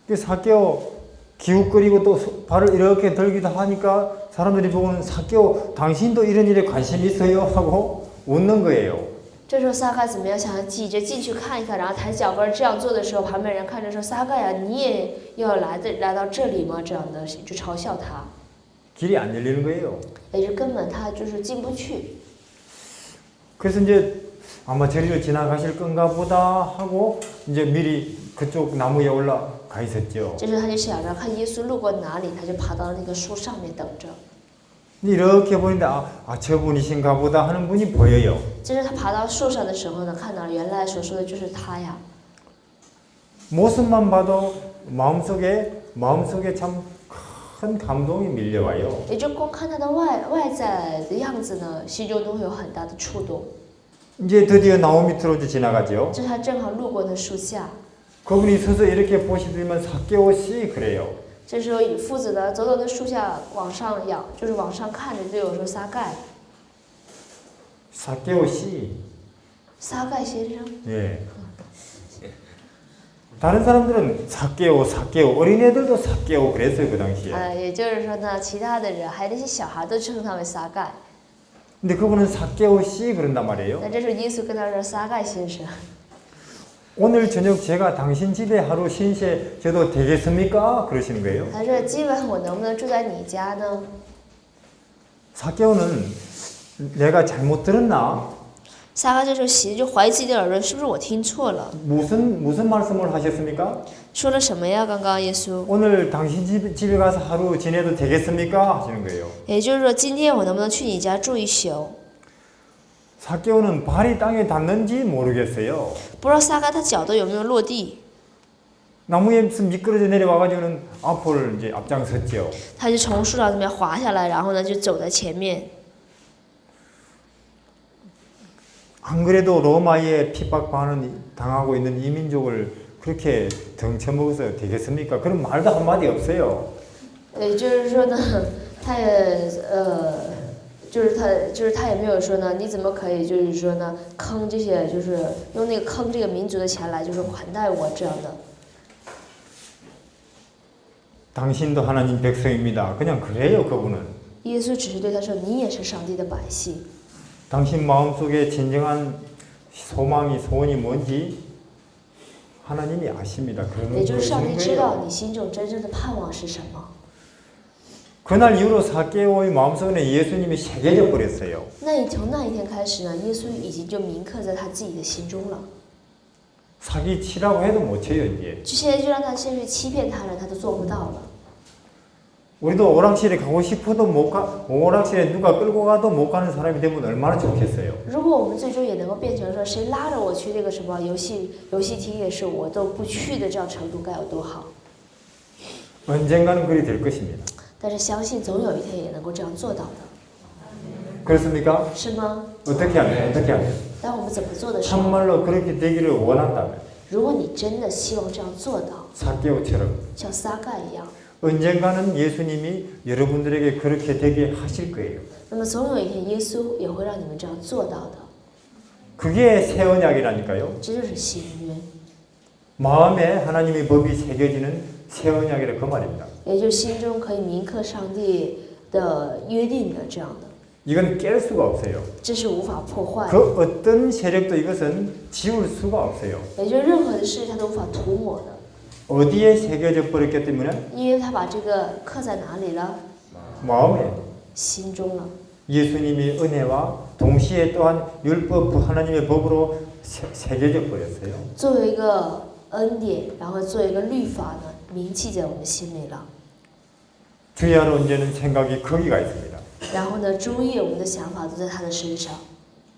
그 사개오 기웃거리고 또 발을 이렇게 들기도 하니까 사람들이 보고는 사개오 당신도 이런 일에 관심 있어요 하고 웃는 거예요. 这时候撒该怎么样？想挤着进去看一看，然后抬脚跟这样做的时候，旁边人看着说：“撒该呀，你也要来到这里吗？”这样的就嘲笑他。 길이 안 열리는 거예요. 也就根本他就是进不去。 그래서 이제 아마 저리로 지나가실 건가 보다 하고 이제 미리 그쪽 나무에 올라가 있었죠. 这时候他就想着看耶稣路过哪里，他就爬到那个树上面等着。 이렇게 보는데 저분이신가 보다 하는 분이 보여요. 这是他爬到树上的时候呢，看到原来所说的就是他呀。 모습만 봐도 마음속에 참 큰 감동이 밀려와요. 也就光看他的外在的样子呢，心中都会有很大的触动。 이제 드디어 나무 밑으로 지나가죠. 这是他正好路过的树下。 그분이 서서 이렇게 보시더니만 사개오 씨 그래요. 这时候父子呢走到那树下往上仰，就是往上看着，对我说：“撒该， 사개오 씨. 撒该先生。” 예. 다른 사람들은 사개오 어린애들도 사개오 그랬어요 그 당시에. 也就是说呢，其他的人还有那些小孩都称他为撒该。 근데 그분은 사개오 씨 그런단 말이에요. 那这时候耶稣跟他说：“撒该先生， 오늘 저녁 제가 당신 집에 하루 신세 저도 되겠습니까? 그러시는 거예요. 他说今晚我能不能住在你家呢？” 사개오는 내가 잘못 들었나? 撒该这时候洗就怀疑自己的耳朵，是不是我听错了？ 무슨 말씀을 하셨습니까? 说了什么呀？刚刚耶稣， 오늘 당신 집에 가서 하루 지내도 되겠습니까? 하시는 거예요. 也就是说今天我能不能去你家住一宿？ 사개오는 발이 땅에 닿는지 모르겠어요. 不知道撒该他脚都有没有落地， 나무에 미끄러져 내려와가지고는 앞을 이제 앞장섰죠. 他就从树上那边滑下来，然后呢就走在前面。 안 그래도 로마에 당하고 있는 이 민족을 그렇게 덩쳐먹어서 되겠습니까? 그런 말도 한마디 없어요. 也就是说呢，他也就是他也没有说呢，你怎么可以就是说呢坑这些，就是用那个坑这个民族的钱来就是款待我这样的。 당신도 하나님 백성입니다. 그냥 그래요 그분은. 耶稣只是对他说：“你也是上帝的百姓。” 당신 마음속에 진정한 소원이 뭔지 하나님이 아십니다. 也就是上帝 그러는 知道 거예요. 你心中真正的盼望是什么。 그날 이후로 사개오의 마음속에 예수님이 새겨져 버렸어요. 从那一天开始呢，耶稣已经就铭刻在他自己的心中了。 사기 치라고 해도 못 쳐요 이제. 就现在就让他先去欺骗他人，他都做不到了。 우리도 오락실에 가고 싶어도 못 가, 오락실에 누가 끌고 가도 못 가는 사람이 되면 얼마나 좋겠어요. 如果我们最终也能够变成说，谁拉着我去那个什么游戏厅也是我都不去的这样程度，该有多好？ 언젠가는 그리 될 것입니다. 但是相信总有一天也能够这样做到的， 그렇습니까? 是吗？ 어떻게 하면? 当我们怎么做的时候， 참말로 그렇게 되기를 원한다면 如果你真的希望这样做到， 사개오처럼 像撒该一样， 언젠가는 예수님이 여러분들에게 그렇게 되게 하실 거예요. 那么总有一天耶稣也会让你们这样做到的。 그게 새 언약이라니까요. 这就是新约， 마음에 하나님의 법이 새겨지는 새 언약이라 그 말입니다. 也就是心中可以铭刻上帝的约定的这样的， 이건 깰 수가 없어요. 这是无法破坏 그 的， 어떤 세력도 이것은 지울 수가 없어요. 也就是任何的事它都无法涂抹的， 어디에 새겨져 버렸기 때문에 因为他把这个刻在哪里了？ 마음에 心中了。 예수님의 은혜와 동시에 또한 율법 하나님의 법으로 새겨져 버렸어요. 作为一个恩典，然后作为一个律法呢，铭记在我们心里了。 주의 하루 언제는 생각이 거기가 있습니다. 然后呢，昼夜我们的想法都在他的身上，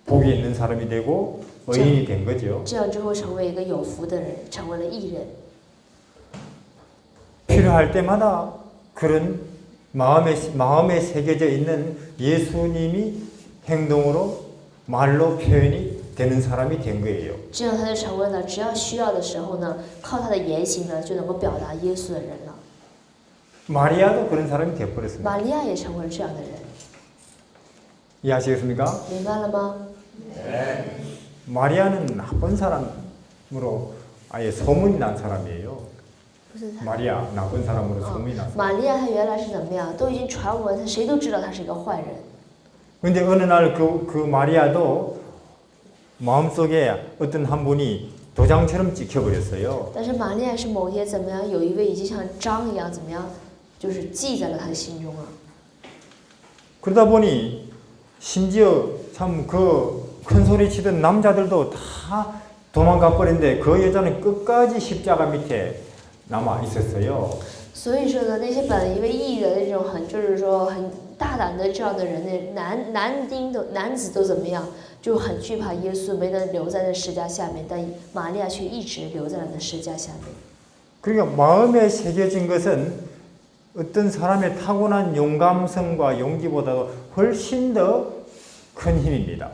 복이 있는 사람이 되고 의인이 된 거죠. 这样就会成为一个有福的人，成为了义人。 필요할 때마다 그런 마음에 새겨져 있는 예수님이 행동으로 말로 표현이 되는 사람이 된 거예요. 这样他就成为了只要需要的时候呢，靠他的言行呢，就能够表达耶稣的人了。 마리아도 그런 사람이 되어버렸습니다. 玛利亚也成为了这样的人， 이해하시겠습니까? 明白了吗？ 마리아는 나쁜 사람으로 아예 소문이 난 사람이에요. 不是他， 마리아 나쁜 사람으로 소문이 났어요. 玛利亚她原来是怎么样？都已经传闻，她谁都知道她是一个坏人。 근데 어느 날 그 마리아도 마음속에 어떤 한 분이 도장처럼 찍혀버렸어요. 但是玛利亚是某天怎么样？有一位已经像章一样怎么样，就是记在了她的心中了。 그러다 보니 심지어 참 그 큰 소리 치던 남자들도 다 도망가 버렸는데 그 여자는 끝까지 십자가 밑에 남아 있었어요. 所以说呢，那些本来以为艺人的这种就是说很大胆的这样的人呢，男子都怎么样，就很惧怕耶稣，没能留在那十架下面，但玛利亚却一直留在了那十架下面。 그러니까 마음에 새겨진 것은 어떤 사람의 타고난 용감성과 용기보다도 훨씬 더 큰 힘입니다.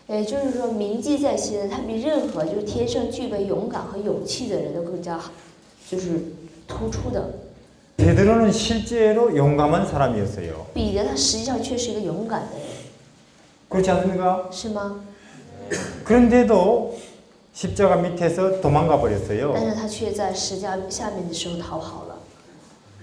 也就是说，铭记在心的，他比任何就是天生具备勇敢和勇气的人都更加就是突出的。 베드로는 실제로 용감한 사람이었어요. 彼得他实际上却是一个勇敢的人， 그렇지 않습니까? 是吗？ 그런데도 십자가 밑에서 도망가 但 버렸어요. 是他却在十架下面的时候逃跑了。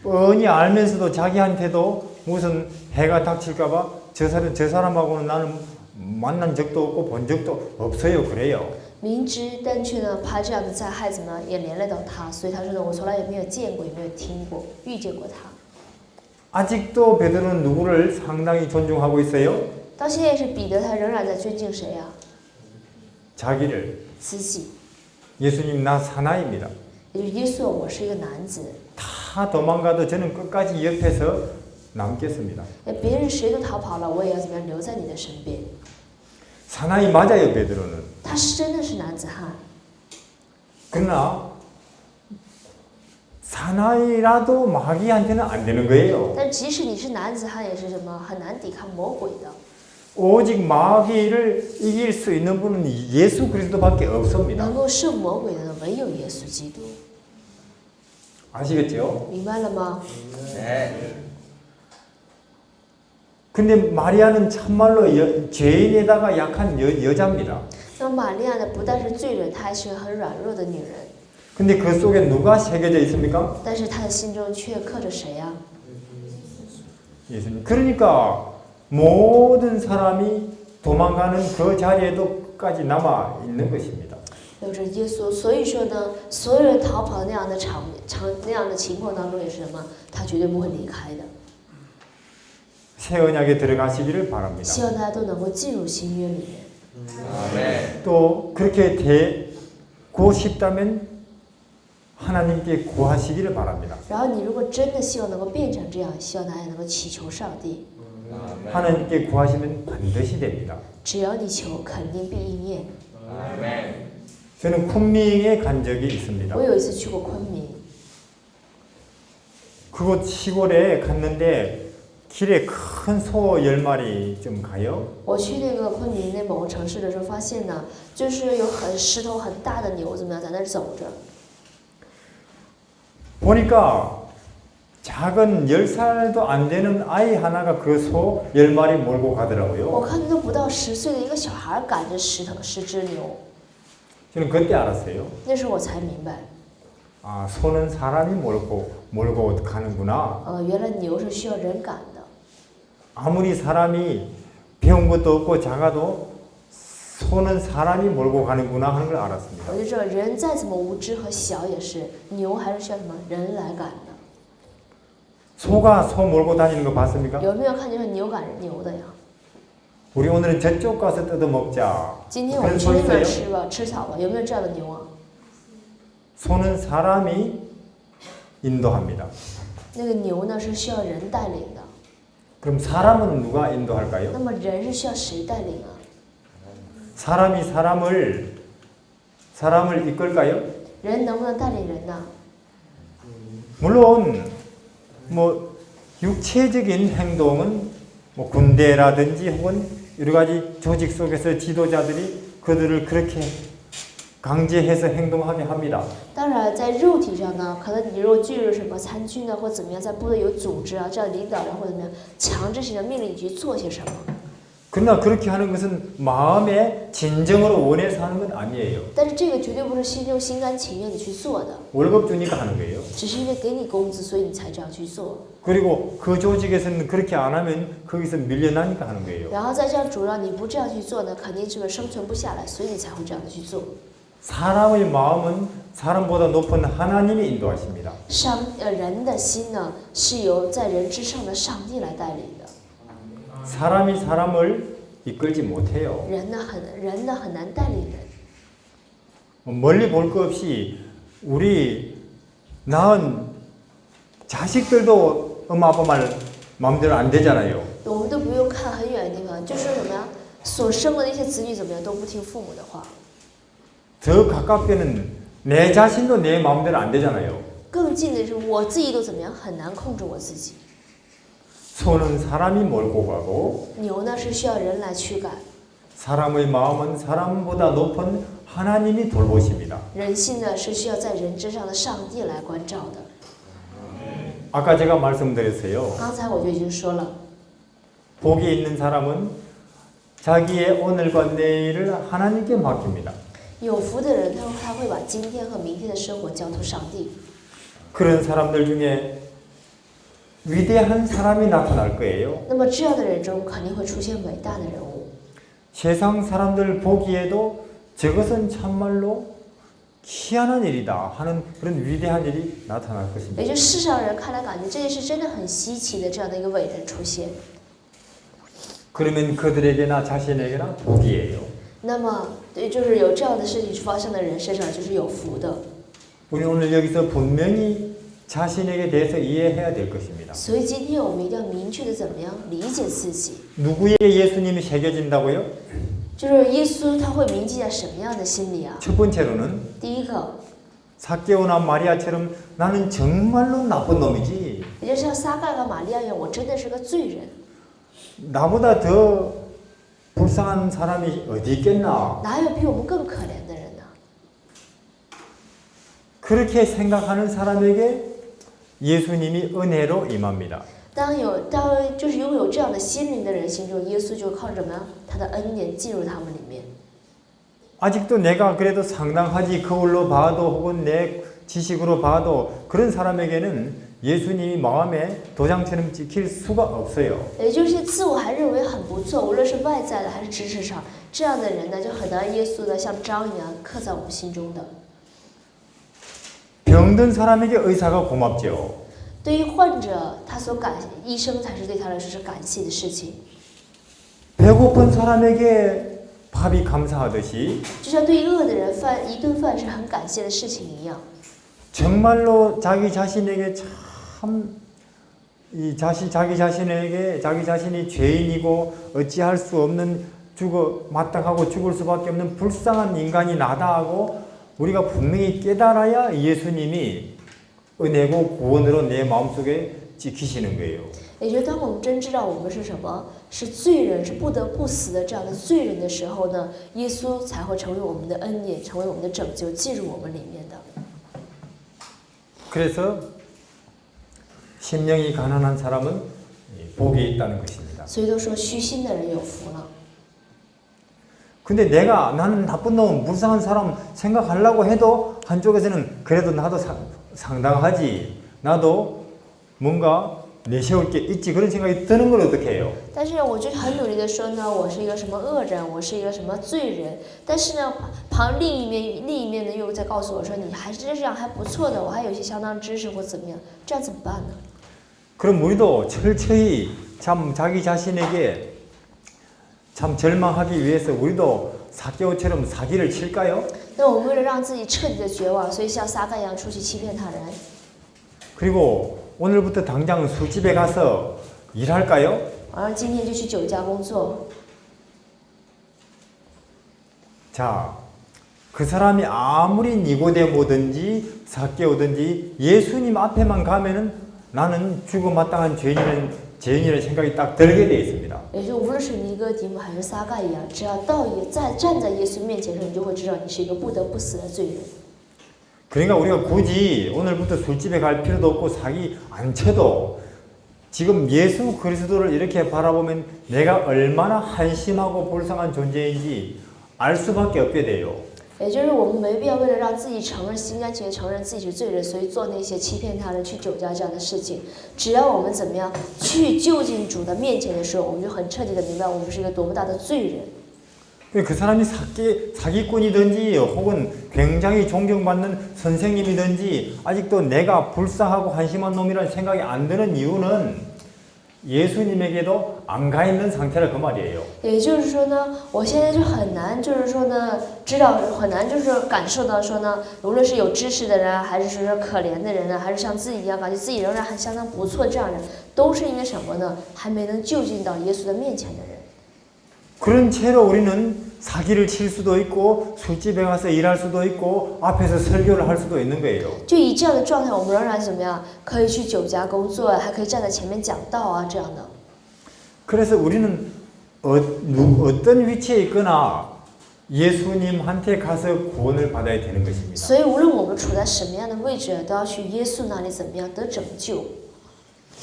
뻔히 알면서도 자기한테도 무슨 해가 닥칠까봐 저 사람하고는 나는 만난 적도 없고 본 적도 없어요. 그래요. 明知，但却呢怕这样的灾害怎么也连累到他，所以他说呢，我从来也没有见过，也没有听过，遇见过他。 아직도 베드로는 누구를 상당히 존중하고 있어요? 到现在是彼得，他仍然在尊敬谁呀、 자기를 自己， 예수님 나 사나이입니다. 也就是耶稣，我是一个男子。 다 도망가도 저는 끝까지 옆에서 남겠습니다. 别人谁都逃跑了，我也要怎么样留在你的身边。 사나이 맞아요, 베드로는. 他是真的是男子汉， 그러나 사나이라도 마귀한테는 안 되는 거예요. 但即使你是男子汉，也是什么很难抵抗魔鬼的。 오직 마귀를 이길 수 있는 분은 예수 그리스도밖에 없습니다. 能够胜魔鬼的呢，唯有耶稣基督。 아시겠죠? 明白了吗？ 근데 마리아는 참말로 죄인에다가 약한 여자입니다. 那么玛利亚呢，不但是罪人，她还是个很软弱的女人。 근데 그 속에 누가 새겨져 있습니까? 但是她的心中却刻着谁呀、 예수님. 그러니까 모든 사람이 도망가는 그 자리에도 끝까지 남아 있는 것입니다. 有着耶稣，所以说呢，所有人逃跑的那样的那样的情况当中也是什么？他绝对不会离开的。 새 언약에 들어가시기를 바랍니다. 希望大家都能够进入新约里面。 또 그렇게 되고 싶다면 하나님께 구하시기를 바랍니다. 然后你如果真的希望能够变成这样，希望大家能够祈求上帝。 하나님께 구하시면 반드시 됩니다. 只要你求，肯定必应验。 저는 쿤밍에 간 적이 있습니다. 我有一次去过昆明， 그곳 시골에 갔는데 길에 큰 소 10마리 좀 가요. 我去那个昆明那某个城市的时候，发现呢，就是有石头很大的牛怎么样在那儿走着。 보니까 작은 10살도 안 되는 아이 하나가 그 소 10마리 몰고 我 가더라고요. 看都不到10岁的一个小孩赶着10只牛， 저는 그때 알았어요. 那时候我才明白， 아, 소는 사람이 몰고 가는구나. 原来牛是需要人赶的。 아무리 사람이 배운 것도 없고 작아도 소는 사람이 몰고 가는구나 하는 걸 알았습니다. 我就知道人再怎么无知和小也是，牛还是需要什么人来赶的。 소가 소 몰고 다니는 거 봤습니까? 有没有看见牛赶牛的呀？ 우리 오늘은 저쪽 가서 뜯어 먹자. 今天我们 그런 去 소 那边 있어요? 吃吧，吃草吧，有没有这样的牛啊？ 소는 사람이 인도합니다. 那个牛呢是需要人带领的， 그럼 사람은 누가 那 인도할까요? 么人是需要谁带领啊？ 사람이 사람을 이끌까요? 人能不能带领人呢？ 물론 뭐 육체적인 행동은 뭐 군대라든지 혹은 여러 가지 조직 속에서 지도자들이 그들을 그렇게 강제해서 행동하게 합니다. 当然，在肉体上呢，可能你如果进入什么参军呢，或怎么样，在部队有组织啊，这样领导人或者怎么样，强制性的命令你去做些什么。 그러나 그렇게 하는 것은 마음에 진정으로 원해서 하는 건 아니에요. 但是这个绝对不是心中心甘情愿的去做的， 월급 주니까 하는 거예요. 只是因为给你工资，所以你才这样去做。 그리고 그 조직에서는 그렇게 안 하면 거기서 밀려나니까 하는 거예요. 然后再这样主让你不这样去做呢，肯定这个生存不下来，所以你才会这样的去做。 사람의 마음은 사람보다 높은 하나님이 인도하십니다. 人的心呢，是由在人之上的上帝来带领的。 사람이 사람을 이끌지 못해요. 人呢很难带领人。 멀리 볼 거 없이 우리 낳은 자식들도 엄마 아빠 말 마음대로 안 되잖아요. 我们都不用看很远的地方，就说什么呀？所生的那些子女怎么样都不听父母的话。 더 가깝게는 내 자신도 내 마음대로 안 되잖아요. 更近的是我自己都怎么样，很难控制我自己。 소는 사람이 몰고 가고 牛呢是需要人来驱赶， 사람의 마음은 사람보다 높은 하나님이 돌보십니다. 人性呢是需要在人之上的上帝来关照的。 아까 제가 말씀드렸어요. 刚才我就已经说了， 복이 있는 사람은 자기의 오늘과 내일을 하나님께 맡깁니다. 有福的人他会把今天和明天的生活交托上帝。 그런 사람들 중에 위대한 사람이 나타날 거예요. 那么这样的人中肯定会出现伟大的人物。 세상 사람들 보기에도 저것은 참말로 희한한 일이다 하는 그런 위대한 일이 나타날 것입니다. 也就世上人看来感觉这件事真的很稀奇的这样的一个伟人出现。 그러면 그들에게나 자신에게나 복이에요. 那么对，就是有这样的事情发生的人身上就是有福的。 우리 오늘 여기서 분명히 자신에게 대해서 이해해야 될 것입니다. 所以今天我们一定要明确的怎么样理解自己， 누구의 예수님이 새겨진다고요? 就是耶稣他会铭记在什么样的心里啊？ 첫 번째로는 第一个， 삭개오나 마리아처럼 나는 정말로 나쁜 놈이지. 也就是像撒该和玛利亚一样，我真的是个罪人， 나보다 더 불쌍한 사람이 어디 있겠나. 哪有比我们更可怜的人呢？ 그렇게 생각하는 사람에게 예수님이 은혜로 임합니다. 当就是拥有这样的心灵的人心中，耶稣就靠着什么呀？他的恩典进入他们里面。 아직도 내가 그래도 상당하지 거울로 봐도 혹은 내 지식으로 봐도 그런 사람에게는 예수님이 마음에 도장처럼 찍힐 수가 없어요. 也就是自我还认为很不错，无论是外在的还是知识上，这样的人呢，就很难耶稣的像章一样刻在我们心中的。 병든 사람에게 의사가 고맙죠. 对于患者，医生才是对他来说是感谢的事情。 배고픈 사람에게 밥이 감사하듯이 就像对于饿的人一顿饭是很感谢的事情一样。 정말로 자기 자신에게 참 자기 자신이 죄인이고 어찌할 수 없는 마땅하고 죽을 수밖에 없는 불쌍한 인간이 나다 하고 우리가 분명히 깨달아야 예수님이 은혜고 구원으로 내 마음속에 지키시는 거예요. 也就是当我们真知道我们是什么，是罪人，是不得不死的这样的罪人的时候呢，耶稣才会成为我们的恩典，成为我们的拯救，进入我们里面的。 그래서 심령이 가난한 사람은 복이 있다는 것입니다. 所以都说虚心的人有福了。 근데 나는 나쁜 놈, 불쌍한 사람 생각하려고 해도 한쪽에서는 그래도 나도 상당하지. 나도 뭔가 내세울 게 있지. 그런 생각이 드는 걸 어떻게 해요? 但是我就很努力的说呢，我是一个什么恶人，我是一个什么罪人。但是呢，另一面呢又在告诉我说，你还是这样还不错的，我还有一些相当知识或怎么样，这样怎么办呢？ 그럼 우리도 철저히 참 자기 자신에게 참 절망하기 위해서 우리도 삭개오처럼 사기를 칠까요? 那我们为了让自己彻底的绝望，所以像撒该一样出去欺骗他人。 그리고 오늘부터 당장 술집에 가서 일할까요? 然后今天就去酒家工作。 자, 그 사람이 아무리 니고데모든지 삭개오든지 예수님 앞에만 가면은 나는 죽어마땅한 죄인이라는 생각이 딱 들게 되어 있습니다. 也就无论是尼哥底母还是撒该一样，只要站在耶稣面前的时候，你就会知道你是一个不得不死的罪人。 그러니까 우리가 굳이 오늘부터 술집에 갈 필요도 없고 사기 안 쳐도 지금 예수 그리스도를 이렇게 바라보면 내가 얼마나 한심하고 불쌍한 존재인지 알 수밖에 없게 돼요. 也就是我们没必要为了让自己承认心甘情愿承认自己是罪人，所以做那些欺骗他人、去酒家这样的事情。只要我们怎么样去就近主的面前的时候，我们就很彻底的明白我们是一个多么大的罪人。 그 사람이 사기꾼이든지 혹은 굉장히 존경받는 선생님이든지 아직도 내가 불쌍하고 한심한 놈이라는 생각이 안 드는 이유는 예수님에게도 안 가 있는 상태라 그 말이에요. 也就是说呢，我现在就很难，就是说呢，知道很难，就是感受到说呢，无论是有知识的人啊，还是说可怜的人呢，还是像自己一样感觉自己仍然还相当不错这样的人，都是因为什么呢？还没能就近到耶稣的面前的人。 그런 채로 우리는 사기를 칠 수도 있고 술집에 가서 일할 수도 있고 앞에서 설교를 할 수도 있는 거예요. 就以这样的状态，我们仍然怎么样？可以去酒家工作，还可以站在前面讲道啊，这样的。 그래서 우리는 어떤 위치에 있거나 예수님한테 가서 구원을 받아야 되는 것입니다. 所以无论我们处在什么样的位置，都要去耶稣那里怎么样得拯救。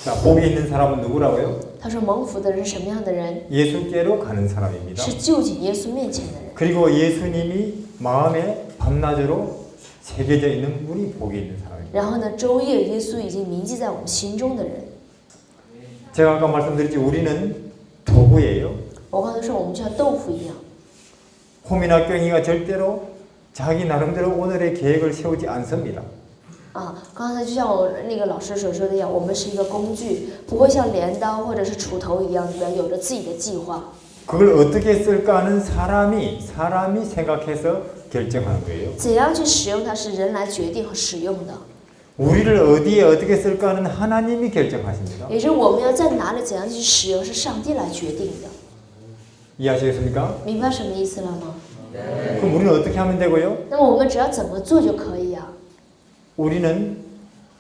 자, 복이 있는 사람은 누구라고요? 他说蒙福的人是什么样的人？ 예수께로 가는 사람입니다. 是就近耶稣面前的人。 그리고 예수님이 마음에 밤낮으로 새겨져 있는 분이 복이 있는 사람입니다. 然后呢，昼夜耶稣已经铭记在我们心中的人。 제가 아까 말씀드렸지 우리는 도구예요. 我刚才说我们就像豆腐一样， 홈이나 꽹이가 절대로 자기 나름대로 오늘의 계획을 세우지 않습니다. 啊，刚才就像我那个老师所说的一样，我们是一个工具，不会像镰刀或者是锄头一样的有着自己的计划。 그걸 어떻게 쓸까 하는 사람이 생각해서 결정하는 거예요. 怎样去使用它是人来决定和使用的， 우리를 어디에 어떻게 쓸까 하는 하나님이 결정하십니다. 也就是我们要在哪里怎样去使用是上帝来决定的。 이해하시겠습니까? 明白什么意思了吗？ 그럼 우리는 어떻게 하면 되고요? 那么我们只要怎么做就可以呀、 우리는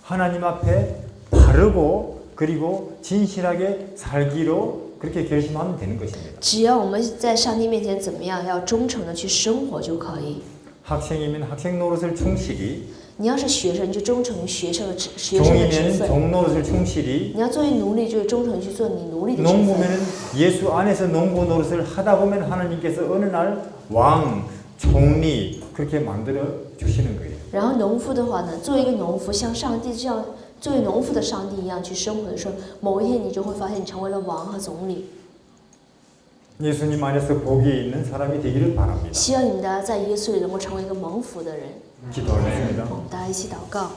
하나님 앞에 바르고 그리고 진실하게 살기로 그렇게 결심하면 되는 것입니다. 只要我们在上帝面前怎么样，要忠诚的去生活就可以。 학생이면 학생 노릇을 충실히, 你要是学生，你就忠诚于学生的职分； 종 노릇을 충실히, 你要作为奴隶，就忠诚去做你奴隶的职分。 농부면은 예수 안에서 농부 노릇을 하다 보면 하나님께서 어느 날 왕, 총리 그렇게 만들어 주시는 거예요. 然后农夫的话呢，作为一个农夫，像上帝这样，作为农夫的上帝一样去生活的时候，某一天你就会发现你成为了王和总理。 예수님 안에서 복이 있는 사람이 되기를 바랍니다. 希望你们大家在耶稣里能够成为一个蒙福的人。 기도하겠습니다. 我们大家一起祷告。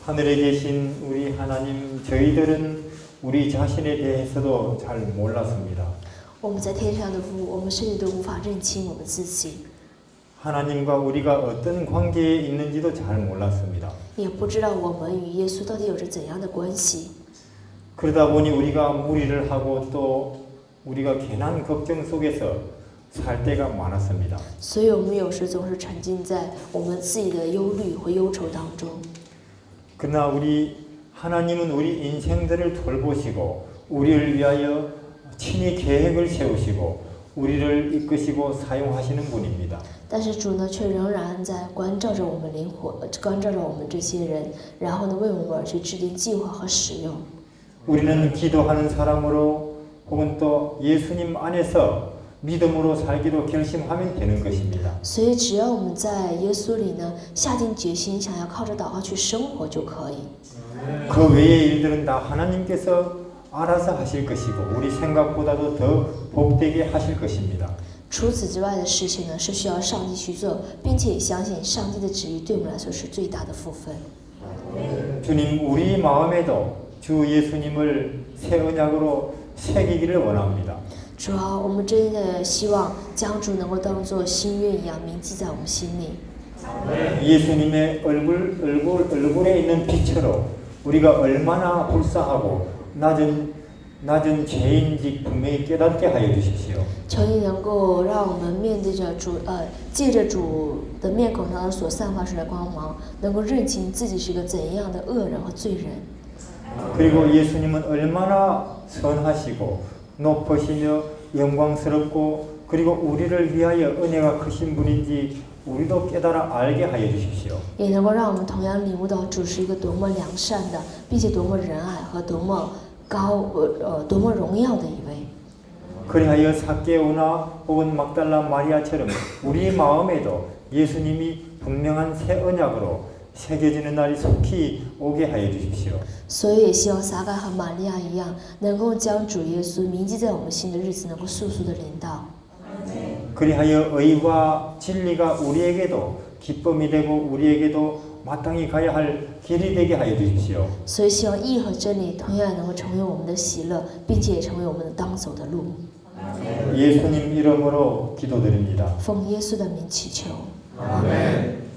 하늘에 계신 우리 하나님, 저희들은 우리 자신에 대해서도 잘 몰랐습니다. 我们在天上的父，我们甚至都无法认清我们自己， 하나님과 우리가 어떤 관계에 있는지도 잘 몰랐습니다. 也不知道我们与耶稣到底有着怎样的关系。 그러다 보니 우리가 무리를 하고 또 우리가 괜한 걱정 속에서 살 때가 많았습니다. 所以我们有时总是沉浸在我们自己的忧虑和忧愁当中。 그러나 우리 하나님은 우리 인생들을 돌보시고 우리를 위하여 친히 계획을 세우시고 우리를 이끄시고 사용하시는 분입니다. 但是主呢，却仍然在关照着我们灵活，关照着我们这些人，然后呢，为我们而去制定计划和使用。 우리는 기도하는 사람으로 혹은 또 예수님 안에서 믿음으로 살기로 결심하면 되는 것입니다. 所以，只要我们在耶稣里呢，下定决心，想要靠着祷告去生活就可以。 그 외의 일들은 다 하나님께서 알아서 하실 것이고 우리 생각보다도 더 복되게 하실 것입니다. 除此之外的事情呢，是需要上帝去做，并且也相信上帝的旨意对我们来说是最大的福分。 주님, 우리 마음에도 주 예수님을 새 언약으로 새기기를 원합니다. 主啊，我们真的希望将主能够当作新约一样铭记在我们心里。 예수님의 얼굴에 있는 빛으로 우리가 얼마나 불쌍하고 낮은 죄인지 분명히 깨닫게 하여 주십시오. 求你能够让我们面对着主，借着主的面孔上所散发出来的光芒，能够认清自己是个怎样的恶人和罪人。 그리고 예수님은 얼마나 선하시고 높으시며 영광스럽고 그리고 우리를 위하여 은혜가 크신 분인지 우리도 깨달아 알게 하여 주십시오. 也能够让我们同样领悟到主是一个多么良善的，并且多么仁爱和多么多么荣耀的一位。 그리하여 삭개오나 혹은 막달라 마리아처럼 우리 마음에도 예수님이 분명한 새 언약으로 새겨지는 날이 속히 오게 하여 주십시오. 所以也希望撒该和玛利亚一样，能够将主耶稣铭记在我们心的日子能够速速的临到。 그리하여 의와 진리가 우리에게도 기쁨이 되고 우리에게도 마땅히 가야 할 길이 되게 하여 주십시오. 所以希望义和真理同样能够成为我们的喜乐，并且也成为我们的当走的路。 예수님 이름으로 기도드립니다. 奉耶稣的名祈求。 아멘.